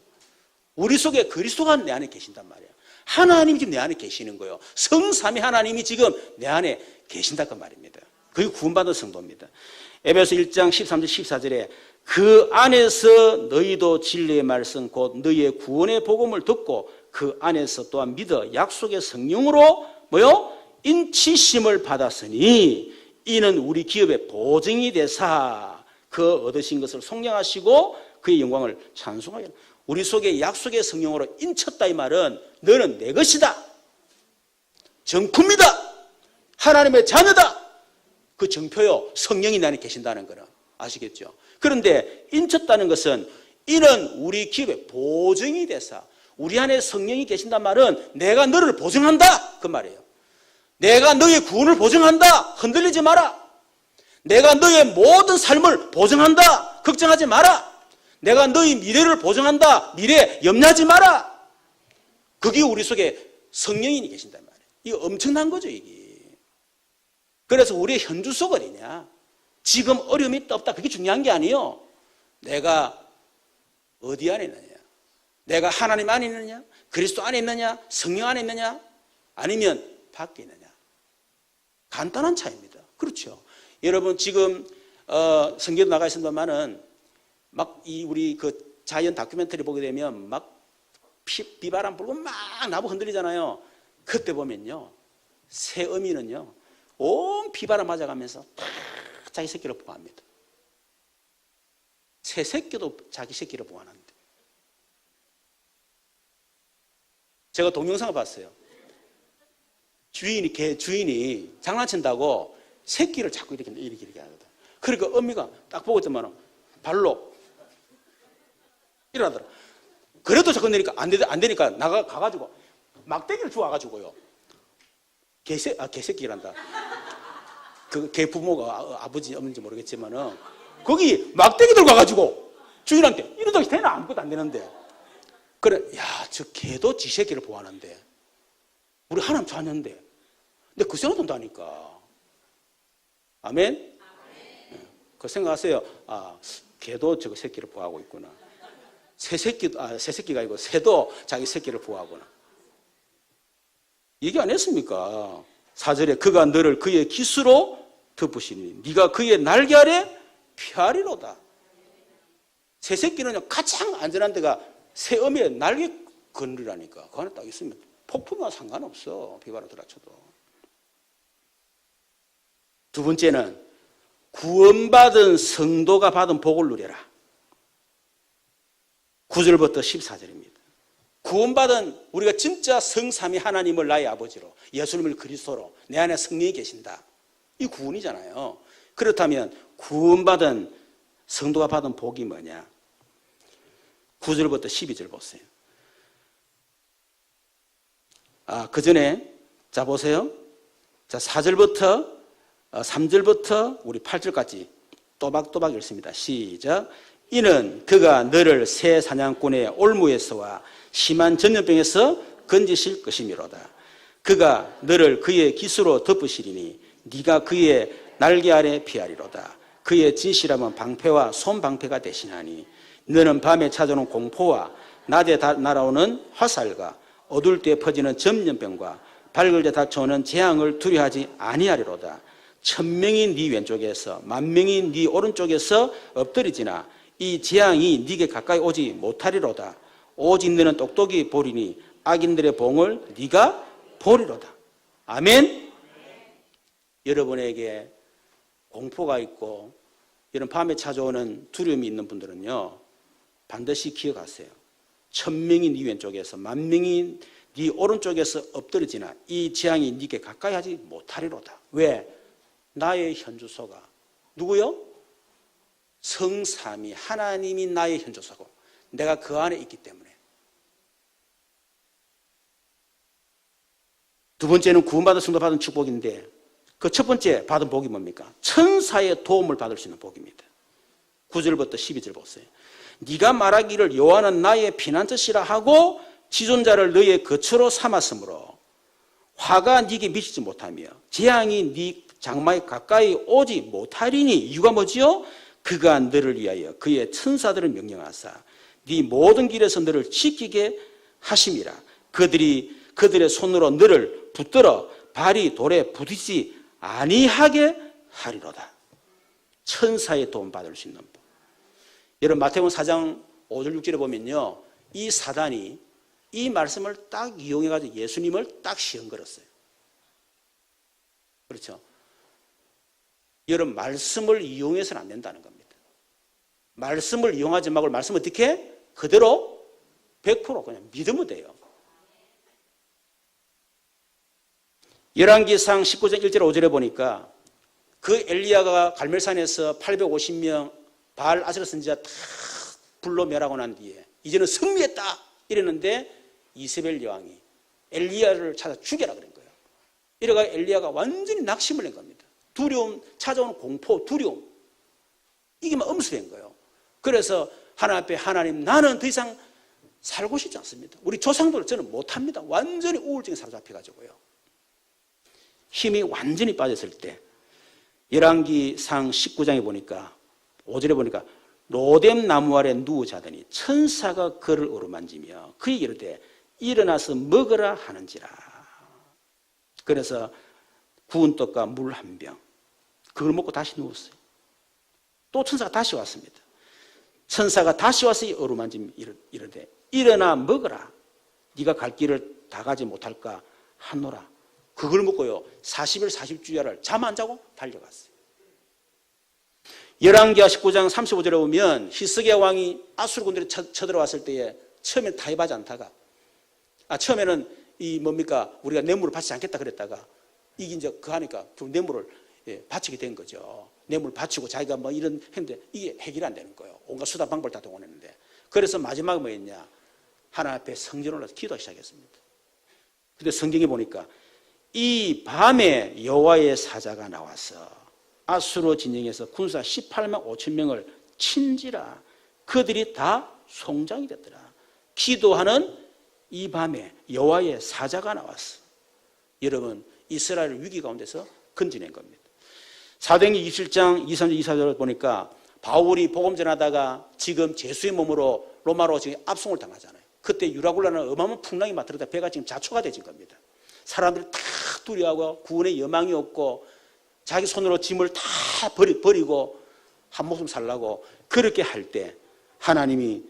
우리 속에 그리스도가 내 안에 계신단 말이에요. 하나님이 지금 내 안에 계시는 거예요. 성삼위 하나님이 지금 내 안에 계신다 그 말입니다. 그게 구원받은 성도입니다. 에베소 1장 13절 14절에 그 안에서 너희도 진리의 말씀 곧 너희의 구원의 복음을 듣고 그 안에서 또한 믿어 약속의 성령으로 뭐요? 인치심을 받았으니 이는 우리 기업의 보증이 되사 그 얻으신 것을 속량하시고 그의 영광을 찬송하여. 우리 속에 약속의 성령으로 인쳤다 이 말은 너는 내 것이다. 정품이다. 하나님의 자녀다. 그 정표요. 성령이 내 안에 계신다는 거는 아시겠죠? 그런데 인쳤다는 것은 이는 우리 기업의 보증이 되사 우리 안에 성령이 계신단 말은 내가 너를 보증한다 그 말이에요. 내가 너의 구원을 보증한다. 흔들리지 마라. 내가 너의 모든 삶을 보증한다. 걱정하지 마라. 내가 너의 미래를 보증한다. 미래 염려하지 마라. 그게 우리 속에 성령이 계신단 말이에요. 이거 엄청난 거죠 이게. 그래서 우리의 현주소가 어디냐. 지금 어려움이 있다 없다 그게 중요한 게 아니에요. 내가 어디 안에 있느냐. 내가 하나님 안에 있느냐. 그리스도 안에 있느냐. 성령 안에 있느냐. 아니면 밖에 있느냐. 간단한 차이입니다. 그렇죠. 여러분 지금 성경도 나가 있습니다만은 막 우리 그 자연 다큐멘터리 보게 되면 막 비바람 불고 막 나무 흔들리잖아요. 그때 보면요 새어미는요 온 비바람 맞아가면서 다 자기 새끼를 보호합니다. 새 새끼도 자기 새끼를 보호하는데 제가 동영상을 봤어요. 개 주인이 장난친다고 새끼를 자꾸 이렇게 하거든. 그러니까 어미가 딱 보고 있더만 발로 일어나더라. 그래도 자꾸 내니까 안 되니까 가가지고 막대기를 주워가지고요. 개새끼란다. 그 개 부모가 아버지 어머니인지 모르겠지만은 거기 막대기 들고 가가지고 주인한테 이러다 되나 아무것도 안 되는데 그래 저 개도 지 새끼를 보호하는데 우리 하나님 자녀인데 근데 그 생각도 한다니까. 아멘? 그 생각하세요. 개도 저거 새끼를 보호하고 있구나. 새 새끼가 아니고 새도 자기 새끼를 보호하구나. 얘기 안 했습니까? 4절에 그가 너를 그의 기수로 덮으시니 네가 그의 날개 아래 피하리로다. 새 새끼는 가장 안전한 데가 새 어미의 날개 그늘이라니까. 그 안에 딱 있으면 폭풍과 상관없어. 비바람 들어쳐도. 두 번째는 구원받은 성도가 받은 복을 누려라. 9절부터 14절입니다. 구원받은 우리가 진짜 성삼위 하나님을 나의 아버지로, 예수님을 그리스도로, 내 안에 성령이 계신다. 이 구원이잖아요. 그렇다면 구원받은 성도가 받은 복이 뭐냐? 9절부터 12절 보세요. 그 전에 자 보세요. 자 4절부터 3절부터 우리 8절까지 또박또박 읽습니다. 시작. 이는 그가 너를 새 사냥꾼의 올무에서와 심한 전염병에서 건지실 것이미로다. 그가 너를 그의 기수로 덮으시리니 네가 그의 날개 아래 피하리로다. 그의 진실함은 방패와 손방패가 대신하니 너는 밤에 찾아오는 공포와 낮에 날아오는 화살과 어두울 때 퍼지는 전염병과 밝을 때 닥쳐오는 재앙을 두려워하지 아니하리로다. 1000명이 네 왼쪽에서 10,000명이 네 오른쪽에서 엎드리지나 이 재앙이 네게 가까이 오지 못하리로다. 오직 너는 똑똑히 보리니 악인들의 봉을 네가 보리로다. 아멘. 여러분에게 공포가 있고 이런 밤에 찾아오는 두려움이 있는 분들은요, 반드시 기억하세요. 1000명이 네 왼쪽에서 10,000명이 네 오른쪽에서 엎드리지나 이 재앙이 네게 가까이 하지 못하리로다. 왜? 나의 현주소가 누구요? 성삼위 하나님이 나의 현주소고 내가 그 안에 있기 때문에. 두 번째는 구원받은 성도 받은 축복인데 그 첫 번째 받은 복이 뭡니까? 천사의 도움을 받을 수 있는 복입니다. 9절부터 12절 보세요. 네가 말하기를 여호와는 나의 피난처시라 하고 지존자를 너의 거처로 삼았으므로 화가 네게 미치지 못하며 재앙이 네 장막에 가까이 오지 못하리니 이유가 뭐지요? 그가 너를 위하여 그의 천사들을 명령하사 네 모든 길에서 너를 지키게 하심이라. 그들의 손으로 너를 붙들어 발이 돌에 부딪히지 아니하게 하리로다. 천사의 도움 받을 수 있는 법. 여러분 마태복음 4장 5절 6절에 보면요, 이 사단이 이 말씀을 딱 이용해가지고 예수님을 딱 시험 걸었어요. 그렇죠? 여러분 말씀을 이용해서는 안 된다는 겁니다. 말씀을 이용하지 말고 말씀 어떻게 해? 그대로 100% 그냥 믿으면 돼요. 열왕기상 19장 1절 5절에 보니까 그 엘리야가 갈멜산에서 850명 바알 아세라 선지자 다 불로 멸하고 난 뒤에 이제는 승리했다 이랬는데 이세벨 여왕이 엘리야를 찾아 죽여라 그런 거예요. 이래가 엘리야가 완전히 낙심을 낸 겁니다. 두려움, 찾아오는 공포, 두려움. 이게 막 엄습한 거예요. 그래서 하나님 앞에 하나님 나는 더 이상 살고 싶지 않습니다. 우리 조상들 저는 못합니다. 완전히 우울증에 사로잡혀가지고요. 힘이 완전히 빠졌을 때 열왕기상 19장에 보니까 5절에 보니까 로뎀 나무 아래 누워 자더니 천사가 그를 어루만지며 그에게 이르되 일어나서 먹으라 하는지라. 그래서 구운 떡과 물 한 병 그걸 먹고 다시 누웠어요. 또 천사가 다시 왔습니다. 천사가 다시 와서 어루만지며 이르되 일어나 먹으라. 네가 갈 길을 다 가지 못할까 하노라. 그걸 먹고요 40일 40주야를 잠 안 자고 달려갔어요. 열왕기하 19장 35절에 보면 히스기야 왕이 아수르 군들이 쳐들어왔을 때에 처음에 타협하지 않다가 처음에는 우리가 뇌물을 바치지 않겠다 그랬다가 이게 이제 그 하니까 그 뇌물을 바치게 된 거죠. 뇌물 바치고 자기가 뭐 이런 했는데 이게 해결이 안 되는 거예요. 온갖 수단 방법을 다 동원했는데 그래서 마지막에 뭐였냐? 하나님 앞에 성전에 올라서 기도하기 시작했습니다. 근데 성경에 보니까 이 밤에 여호와의 사자가 나와서 아수르 진영에서 군사 18만 5천 명을 친지라. 그들이 다 송장이 됐더라. 기도하는 이 밤에 여호와의 사자가 나왔어. 여러분 이스라엘 위기 가운데서 건져낸 겁니다. 사도행전 27장 23절 24절을 보니까 바울이 복음 전하다가 지금 제수의 몸으로 로마로 지금 압송을 당하잖아요. 그때 유라굴라는 어마어마한 풍랑이 막 들어다 배가 지금 자초가 되진 겁니다. 사람들이 다 두려워하고 구원의 여망이 없고 자기 손으로 짐을 다 버리고 한 목숨 살라고 그렇게 할 때 하나님이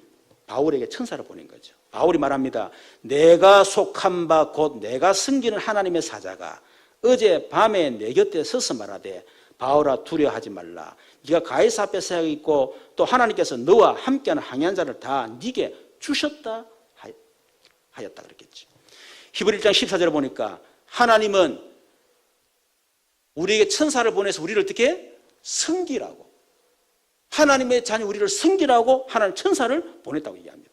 바울에게 천사를 보낸 거죠. 바울이 말합니다. 내가 속한 바 곧 내가 섬기는 하나님의 사자가 어제 밤에 내 곁에 서서 말하되 바오라 두려워하지 말라. 네가 가이사 앞에 서 있고 또 하나님께서 너와 함께하는 항해한 자를 다 네게 주셨다 하였다 그랬겠죠. 히브리 1장 14절에 보니까 하나님은 우리에게 천사를 보내서 우리를 어떻게 섬기라고, 하나님의 자녀 우리를 섬기라고 하나님 천사를 보냈다고 얘기합니다.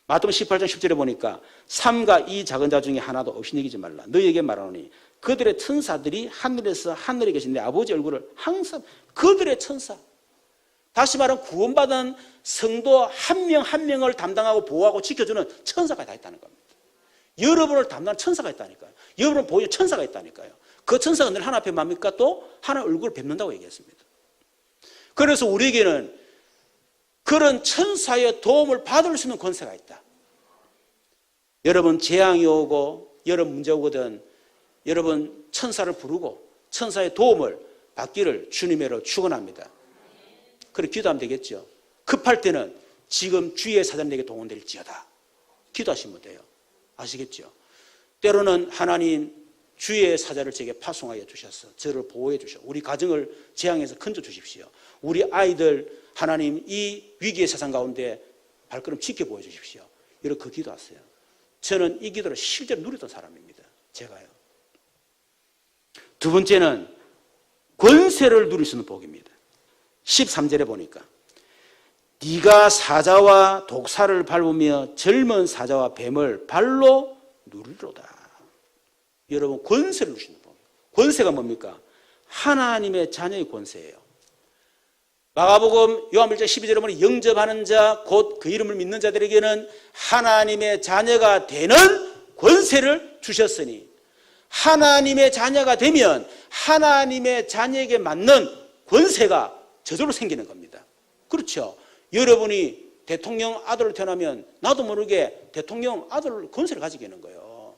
마태복음 18장 10절에 보니까 삼가 이 작은 자 중에 하나도 없이 여기지 말라. 너희에게 말하노니 그들의 천사들이 하늘에서 하늘에 계신 내 아버지 얼굴을 항상, 그들의 천사, 다시 말하면 구원받은 성도 한 명 한 명을 담당하고 보호하고 지켜주는 천사가 다 있다는 겁니다. 여러분을 담당하는 천사가 있다니까요. 여러분을 보호하는 천사가 있다니까요. 그 천사가 늘 하나 앞에 뭡니까? 또 하나 얼굴을 뵙는다고 얘기했습니다. 그래서 우리에게는 그런 천사의 도움을 받을 수 있는 권세가 있다. 여러분 재앙이 오고 여러분 문제 오거든 여러분 천사를 부르고 천사의 도움을 받기를 주님으로 축원합니다. 그렇게 기도하면 되겠죠. 급할 때는 지금 주의 사자는 내게 동원될지어다 기도하시면 돼요. 아시겠죠? 때로는 하나님 주의 사자를 제게 파송하여 주셔서 저를 보호해 주셔, 우리 가정을 재앙에서 건져 주십시오. 우리 아이들 하나님 이 위기의 세상 가운데 발걸음 지켜보여 주십시오. 이렇게 그 기도하세요. 저는 이 기도를 실제로 누렸던 사람입니다. 제가요. 두 번째는 권세를 누릴 수 있는 복입니다. 13절에 보니까 네가 사자와 독사를 밟으며 젊은 사자와 뱀을 발로 누리로다. 여러분 권세를 누리시는 법. 권세가 뭡니까? 하나님의 자녀의 권세예요. 마가복음 요한 1장 12절에 보니 영접하는 자 곧 그 이름을 믿는 자들에게는 하나님의 자녀가 되는 권세를 주셨으니, 하나님의 자녀가 되면 하나님의 자녀에게 맞는 권세가 저절로 생기는 겁니다. 그렇죠? 여러분이 대통령 아들로 태어나면 나도 모르게 대통령 아들 권세를 가지게 되는 거예요.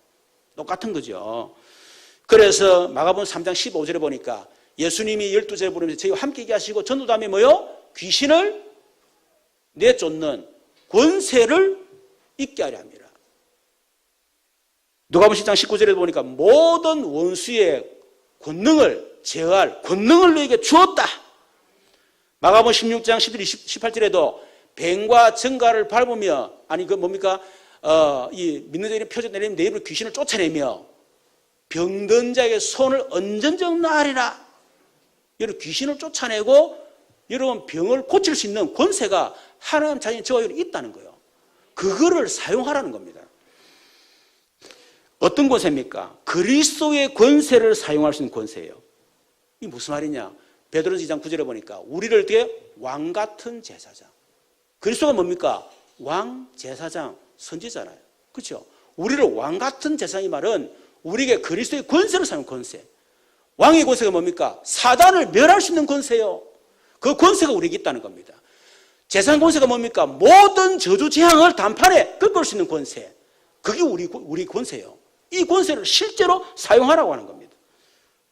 똑같은 거죠. 그래서 마가복음 3장 15절에 보니까 예수님이 12제를 부르면서 저희와 함께 얘기하시고 전도담에 뭐요? 귀신을 내쫓는 권세를 있게 하려 합니다. 누가복음 10장 19절에 보니까 모든 원수의 권능을 제어할 권능을 너에게 주었다. 마가복음 16장 18절에도 뱀과 정갈을 밟으며, 아니 그 뭡니까? 이 믿는 자에게 표적 내리면 내 입으로 귀신을 쫓아내며 병든 자에게 손을 언전적 나으리라. 여러분 귀신을 쫓아내고 여러분 병을 고칠 수 있는 권세가 하나님 자신이 저와 여러분이 있다는 거예요. 그거를 사용하라는 겁니다. 어떤 권세입니까? 그리스도의 권세를 사용할 수 있는 권세예요. 이게 무슨 말이냐? 베드로서 2장 9절에 보니까 우리를 어떻게 왕 같은 제사장. 그리스도가 뭡니까? 왕, 제사장, 선지자잖아요. 그렇죠? 우리를 왕 같은 제사장, 이 말은 우리에게 그리스도의 권세를 사용하는 권세. 왕의 권세가 뭡니까? 사단을 멸할 수 있는 권세요. 그 권세가 우리에게 있다는 겁니다. 제사장 권세가 뭡니까? 모든 저주 재앙을 단판에 꺾을 수 있는 권세. 그게 우리 권세예요. 이 권세를 실제로 사용하라고 하는 겁니다.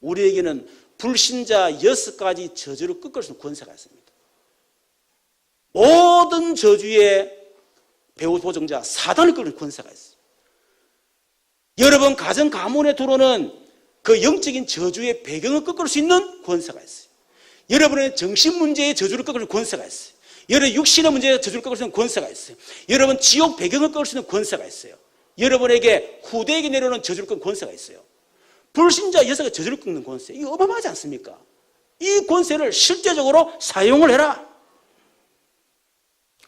우리에게는 불신자 6가지 저주를 꺾을 수 있는 권세가 있습니다. 모든 저주의 배후 보정자 사단을 꺾는 권세가 있어요. 여러분 가정 가문에 들어오는 그 영적인 저주의 배경을 꺾을 수 있는 권세가 있어요. 여러분의 정신 문제의 저주를 꺾을 수 있는 권세가 있어요. 여러분 육신의 문제의 저주를 꺾을 수 있는 권세가 있어요. 여러분 지옥 배경을 꺾을 수 있는 권세가 있어요. 여러분에게 후대에게 내려오는 저주를 꺾는 권세가 있어요. 불신자 6가 저주를 꺾는 권세, 이거 어마어마하지 않습니까? 이 권세를 실제적으로 사용을 해라.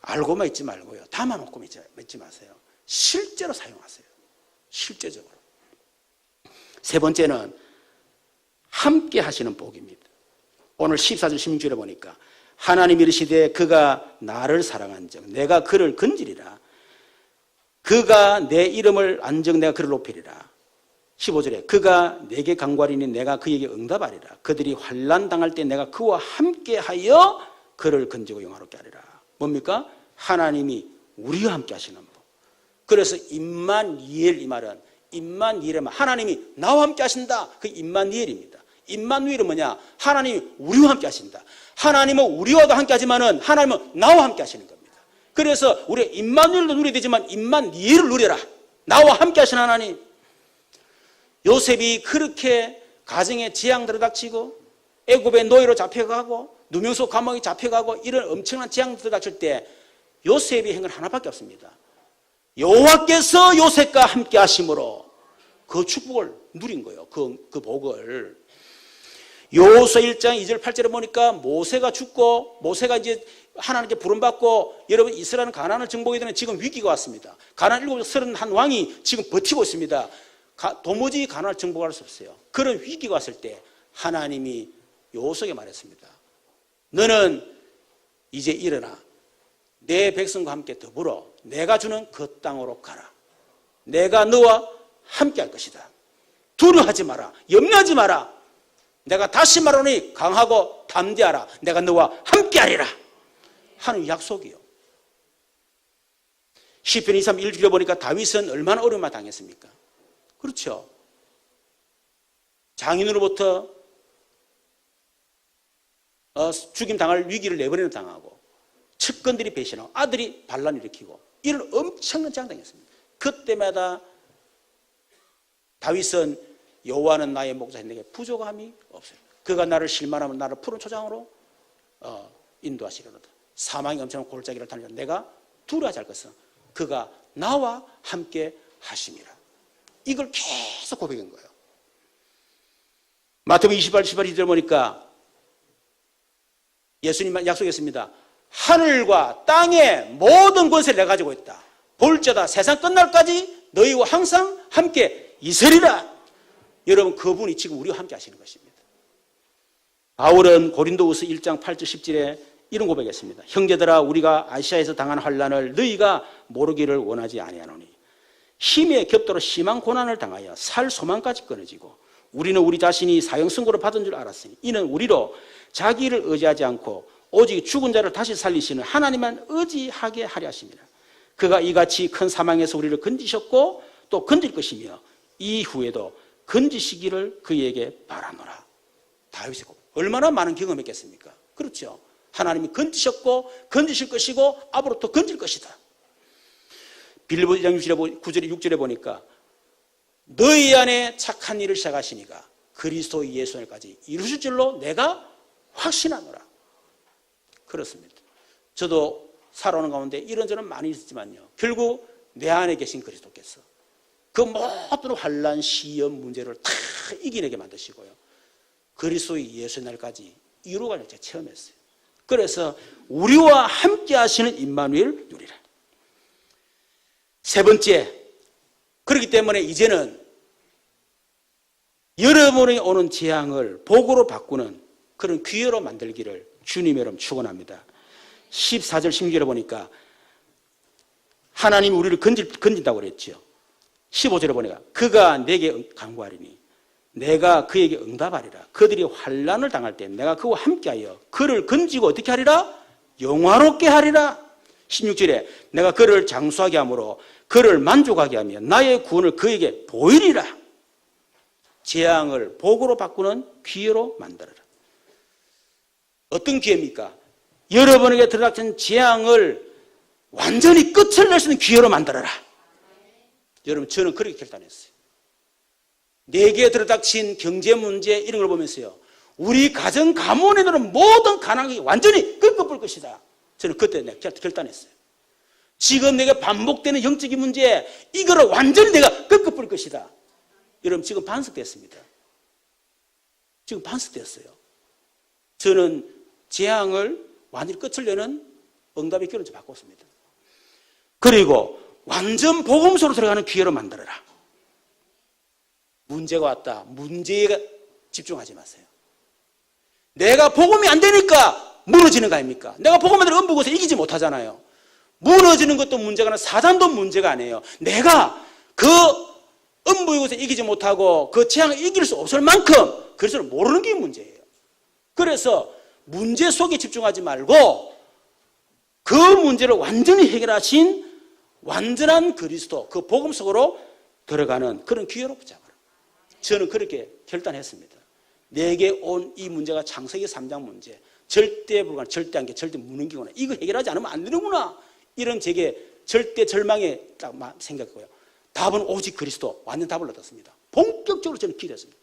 알고만 있지 말고요, 담아놓고 있지 마세요. 실제로 사용하세요. 실제적으로. 세 번째는 함께 하시는 복입니다. 오늘 14절 16절에 보니까 하나님이 이르시되 그가 나를 사랑한즉 내가 그를 건지리라. 그가 내 이름을 안즉 내가 그를 높이리라. 15절에 그가 내게 간구하리니 내가 그에게 응답하리라. 그들이 환난 당할 때 내가 그와 함께하여 그를 건지고 영화롭게 하리라. 뭡니까? 하나님이 우리와 함께 하시는 법. 그래서 임마니엘, 이 말은 임마니엘은 하나님이 나와 함께 하신다. 그 임마니엘입니다. 임마누엘은 뭐냐? 하나님이 우리와 함께 하신다. 하나님은 우리와도 함께 하지만은 하나님은 나와 함께 하시는 겁니다. 그래서 우리 임마누엘도 누려야 되지만 임마니엘을 누려라. 나와 함께 하시는 하나님. 요셉이 그렇게 가정에 재앙들을 닥치고 애굽의 노예로 잡혀가고 누명소 감옥에 잡혀가고 이런 엄청난 재앙들이 닥칠 때 요셉이 한 건 하나밖에 없습니다. 여호와께서 요셉과 함께 하심으로 그 축복을 누린 거예요. 그 복을. 여호수아 1장 2절 8절에 보니까 모세가 죽고 모세가 이제 하나님께 부름받고 여러분 이스라엘은 가나안을 정복하게 되는 지금 위기가 왔습니다. 가나안 731 왕이 지금 버티고 있습니다. 도무지 가나안을 정복할 수 없어요. 그런 위기가 왔을 때 하나님이 여호수아에게 말했습니다. 너는 이제 일어나 내 백성과 함께 더불어 내가 주는 그 땅으로 가라. 내가 너와 함께 할 것이다. 두려워하지 마라. 염려하지 마라. 내가 다시 말하노니 강하고 담대하라. 내가 너와 함께 하리라. 하는 약속이요. 시편 23, 1절에 보니까 다윗은 얼마나 어려움을 당했습니까? 그렇죠. 장인으로부터 죽임 당할 위기를 내버리는 당하고 측근들이 배신하고 아들이 반란을 일으키고 이런 엄청난 재앙을 당했습니다. 그때마다 다윗은 여호와는 나의 목자 내게 부족함이 없어요. 그가 나를 실만하면 나를 푸른 초장으로 인도하시려다. 사망이 엄청난 골짜기를 달려 내가 두려워하지 않을 것은 그가 나와 함께 하심이라. 이걸 계속 고백한 거예요. 마태복음 28, 18절 보니까 예수님 약속했습니다. 하늘과 땅의 모든 권세를 내가 가지고 있다. 볼지어다 세상 끝날까지 너희와 항상 함께 있으리라. 여러분 그분이 지금 우리와 함께 하시는 것입니다. 바울은 고린도후서 1장 8절 10절에 이런 고백했습니다. 형제들아 우리가 아시아에서 당한 환난을 너희가 모르기를 원하지 아니하노니 힘에 겹도록 심한 고난을 당하여 살 소망까지 끊어지고 우리는 우리 자신이 사형선고를 받은 줄 알았으니 이는 우리로 자기를 의지하지 않고 오직 죽은 자를 다시 살리시는 하나님만 의지하게 하려 하십니다. 그가 이같이 큰 사망에서 우리를 건지셨고 또 건질 것이며 이후에도 건지시기를 그에게 바라노라. 다윗이 얼마나 많은 경험했겠습니까? 그렇죠. 하나님이 건지셨고 건지실 것이고 앞으로 또 건질 것이다. 빌립보 1장 9절에 6절에 보니까 너희 안에 착한 일을 시작하시니가 그리스도 예수님까지 이루실 줄로 내가 확신하노라. 그렇습니다. 저도 살아오는 가운데 이런저런 많이 있었지만요. 결국 내 안에 계신 그리스도께서 그 모든 환난, 시험, 문제를 다 이겨내게 만드시고요. 그리스도의 예수의 날까지 이루어가는 제가 체험했어요. 그래서 우리와 함께 하시는 임마누엘 누리라. 세 번째, 그렇기 때문에 이제는 여러분이 오는 재앙을 복으로 바꾸는 그런 기회로 만들기를 주님 여러분 축원합니다. 14절 16절에 보니까 하나님이 우리를 건진다고 그랬죠. 15절에 보니까 그가 내게 간구하리니 내가 그에게 응답하리라. 그들이 환난을 당할 때 내가 그와 함께하여 그를 건지고 어떻게 하리라? 영화롭게 하리라. 16절에 내가 그를 장수하게 함으로 그를 만족하게 하며 나의 구원을 그에게 보이리라. 재앙을 복으로 바꾸는 기회로 만들어라. 어떤 기회입니까? 여러분에게 들어닥친 재앙을 완전히 끝을 낼 수 있는 기회로 만들어라. 여러분 저는 그렇게 결단했어요. 내게 들어닥친 경제 문제 이런 걸 보면서요. 우리 가정 가문에 들은 모든 가난이 완전히 꺾어볼 것이다. 저는 그때 내가 결단했어요. 지금 내가 반복되는 영적인 문제 이거를 완전히 내가 꺾어볼 것이다. 여러분 지금 반석됐습니다. 지금 반석됐어요. 저는 재앙을 완전히 끝을 내는 응답의 기회를 바꿨습니다. 그리고 완전 복음서로 들어가는 기회로 만들어라. 문제가 왔다. 문제에 집중하지 마세요. 내가 복음이 안 되니까 무너지는 거 아닙니까? 내가 복음을 음부고서 이기지 못하잖아요. 무너지는 것도 문제가 아니라 사단도 문제가 아니에요. 내가 그 음부고서 이기지 못하고 그 재앙을 이길 수 없을 만큼 그리스도를 모르는 게 문제예요. 그래서 문제 속에 집중하지 말고 그 문제를 완전히 해결하신 완전한 그리스도, 그 복음 속으로 들어가는 그런 기회로 붙잡아라. 저는 그렇게 결단했습니다. 내게 온 이 문제가 창세기 3장 문제, 절대 불가능, 절대 안개, 절대 무능기구나. 이거 해결하지 않으면 안 되는구나. 이런 제게 절대 절망에 딱 생겼고요. 답은 오직 그리스도. 완전 답을 얻었습니다. 본격적으로 저는 기도했습니다.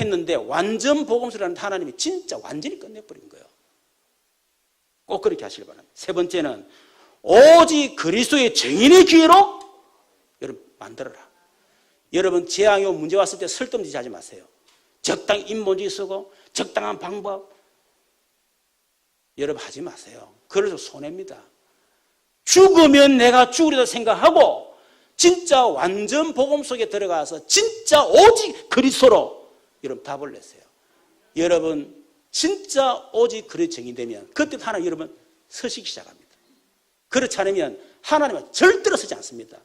했는데 완전 복음서라는 하나님이 진짜 완전히 끝내버린 거예요. 꼭 그렇게 하시길 바랍니다. 세 번째는 오직 그리스도의 정인의 기회로 여러분 만들어라. 여러분 재앙이 문제 왔을 때 설득짓 하지 마세요. 적당히 인본주의 쓰고 적당한 방법 여러분 하지 마세요. 그래서 손해입니다. 죽으면 내가 죽으리라 생각하고 진짜 완전 복음 속에 들어가서 진짜 오직 그리스도로 여러분 답을 내세요. 여러분 진짜 오직 그리스도 정의되면 그때 하나님 여러분 서시기 시작합니다. 그렇지 않으면 하나님은 절대로 서지 않습니다.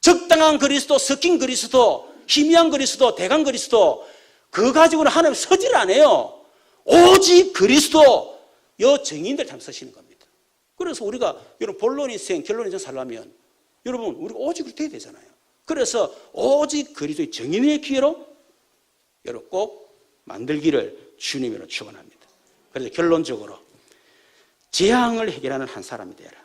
적당한 그리스도, 섞인 그리스도, 희미한 그리스도, 대강 그리스도 그거 가지고는 하나님 서지를 안 해요. 오직 그리스도 여 정의인들 참 서시는 겁니다. 그래서 우리가 여러분 본론 인생, 결론 인생 살려면 여러분 우리가 오직으로 돼야 되잖아요. 그래서 오직 그리스도의 정인의 기회로 여러분 꼭 만들기를 주님으로 축원합니다. 그래서 결론적으로 재앙을 해결하는 한 사람이 되라.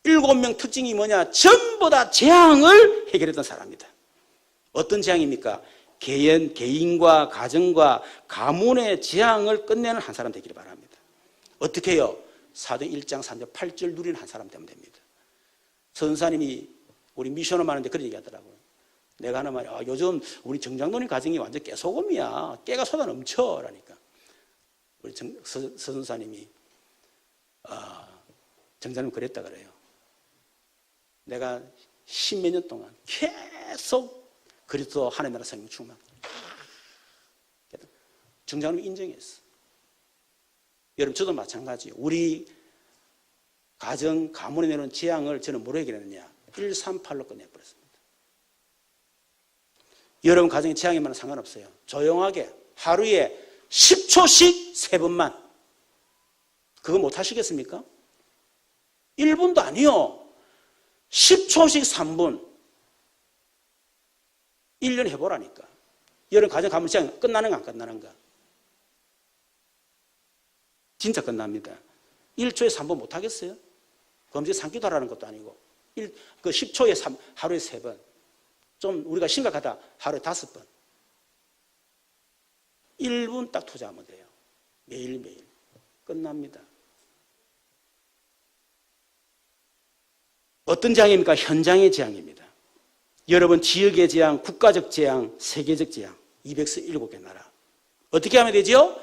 7명 특징이 뭐냐? 전부 다 재앙을 해결했던 사람이다. 어떤 재앙입니까? 개인과 가정과 가문의 재앙을 끝내는 한 사람 되기를 바랍니다. 어떻게 해요? 사도행 1장 3절 8절 누리는 한 사람 되면 됩니다. 선사님이 우리 미션을 하는데 그런 얘기 하더라고요. 내가 하는 말이 요즘 우리 정장로님 가정이 완전 깨소금이야. 깨가 쏟아 넘쳐. 라니까. 우리 서선사님이 정장님 그랬다 그래요. 내가 10몇 년 동안 계속 그리스도 하나님 나라 성령 충만. 정장님 인정했어. 여러분 저도 마찬가지. 우리 가정, 가문에 내놓은 재앙을 저는 뭐로 해결했느냐? 138로 끝내버렸습니다. 여러분 가정에 재앙이 많으면 상관없어요. 조용하게 하루에 10초씩 3번만. 그거 못 하시겠습니까? 1분도 아니요. 10초씩 3분. 1년 해보라니까. 여러분 가정 가문 재앙 끝나는가 안 끝나는가? 진짜 끝납니다. 1초에 3번 못 하겠어요? 그럼 이제 산기도 하라는 것도 아니고 그 10초에 하루에 3번. 좀 우리가 심각하다. 하루에 5번. 1분 딱 투자하면 돼요. 매일매일. 끝납니다. 어떤 재앙입니까? 현장의 재앙입니다. 여러분 지역의 재앙, 국가적 재앙, 세계적 재앙 207개 나라. 어떻게 하면 되죠?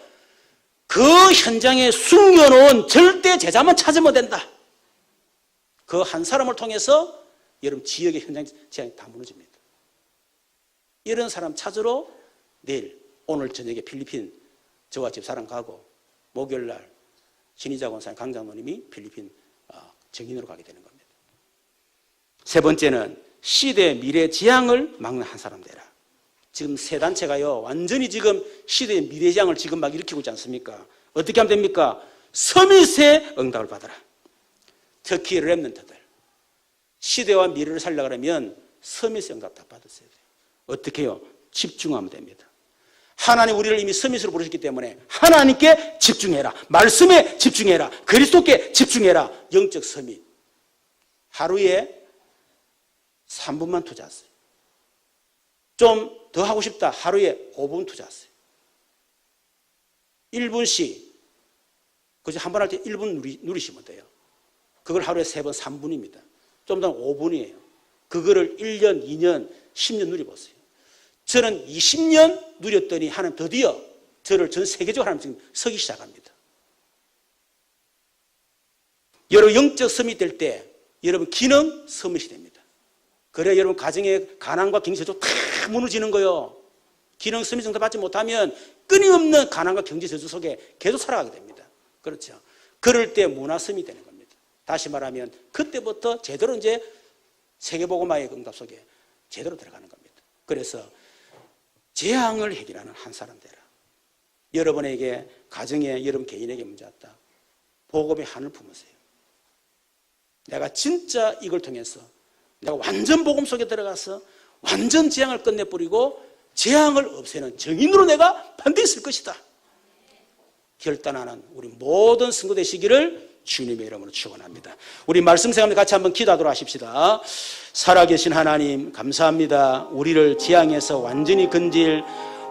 그 현장에 숨겨놓은 절대 제자만 찾으면 된다. 그 한 사람을 통해서 여러분 지역의 현장 재앙이 다 무너집니다. 이런 사람 찾으러 내일 오늘 저녁에 필리핀 저와 집사람 가고 목요일날 신희자 권사님 강장로님이 필리핀 정인으로 가게 되는 겁니다. 세 번째는 시대 미래 재앙을 막는 한 사람 되라. 지금 세 단체가요 완전히 지금 시대의 미래 재앙을 지금 막 일으키고 있지 않습니까? 어떻게 하면 됩니까? 서밋의 응답을 받아라. 특히 렘넌트들 시대와 미래를 살려가려면 서밋의 응답 다 받았어야 돼요. 어떻게 해요? 집중하면 됩니다. 하나님 우리를 이미 서밋으로 부르셨기 때문에 하나님께 집중해라. 말씀에 집중해라. 그리스도께 집중해라. 영적 서밋. 하루에 3분만 투자하세요. 좀 더 하고 싶다. 하루에 5분 투자하세요. 1분씩. 그죠? 한 번 할 때 1분 누리시면 돼요. 그걸 하루에 3번 3분입니다. 좀 더 5분이에요. 그거를 1년, 2년, 10년 누려보세요. 저는 20년 누렸더니 하나님 드디어 저를 전 세계적으로 하나님 지금 서기 시작합니다. 여러분 영적 서밋 될 때 여러분 기능 서밋이 됩니다. 그래야 여러분 가정의 가난과 경제저주 다 무너지는 거예요. 기능 서밋 정도 받지 못하면 끊임없는 가난과 경제저주 속에 계속 살아가게 됩니다. 그렇죠. 그럴 때 문화 서밋이 되는 겁니다. 다시 말하면 그때부터 제대로 이제 세계복음화의 응답 속에 제대로 들어가는 겁니다. 그래서 재앙을 해결하는 한 사람 되라. 여러분에게 가정에 여러분 개인에게 문제 왔다. 복음의 한을 품으세요. 내가 진짜 이걸 통해서 내가 완전 복음 속에 들어가서 완전 재앙을 끝내버리고 재앙을 없애는 정인으로 내가 반드시 쓸 것이다. 결단하는 우리 모든 성도 되시기를 주님의 이름으로 축원합니다. 우리 말씀 생각하면서 같이 한번 기도하도록 하십시다. 살아계신 하나님 감사합니다. 우리를 재앙에서 완전히 건질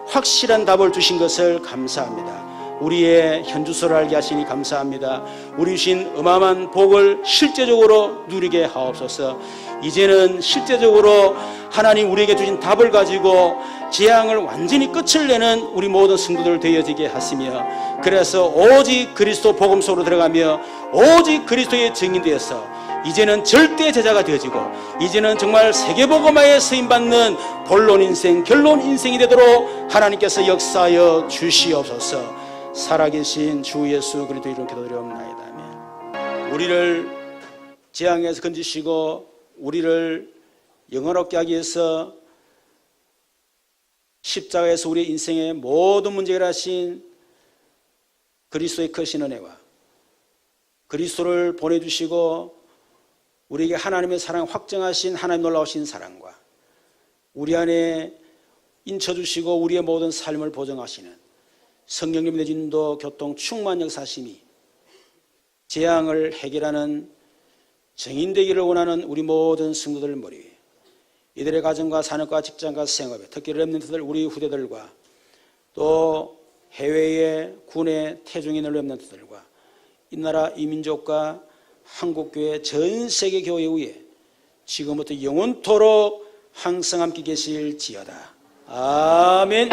확실한 답을 주신 것을 감사합니다. 우리의 현주소를 알게 하시니 감사합니다. 우리 주신 어마어마한 복을 실제적으로 누리게 하옵소서. 이제는 실제적으로 하나님 우리에게 주신 답을 가지고 재앙을 완전히 끝을 내는 우리 모든 성도들 되어지게 하시며, 그래서 오직 그리스도 복음 속으로 들어가며 오직 그리스도의 증인되어서 이제는 절대 제자가 되어지고, 이제는 정말 세계복음화에 쓰임받는 본론 인생, 결론 인생이 되도록 하나님께서 역사하여 주시옵소서. 살아계신 주 예수 그리스도 이름 기도드리옵나이다. 아멘. 우리를 재앙에서 건지시고 우리를 영원롭게 하기 위해서 십자가에서 우리의 인생의 모든 문제를 하신 그리스도의 크신 은혜와 그리스도를 보내주시고 우리에게 하나님의 사랑 확정하신 하나님 놀라우신 사랑과 우리 안에 인쳐주시고 우리의 모든 삶을 보정하시는 성령님 내진도 교통 충만 역사심이 재앙을 해결하는 정인되기를 원하는 우리 모든 성도들 머리 위에, 이들의 가정과 산업과 직장과 생업에, 특히 렘넌트들 우리 후대들과 또 해외의 군의 태중인을 렘넌트들과 이 나라 이 민족과 한국교회 전 세계 교회 위에 지금부터 영원토록 항상 함께 계실지어다. 아멘.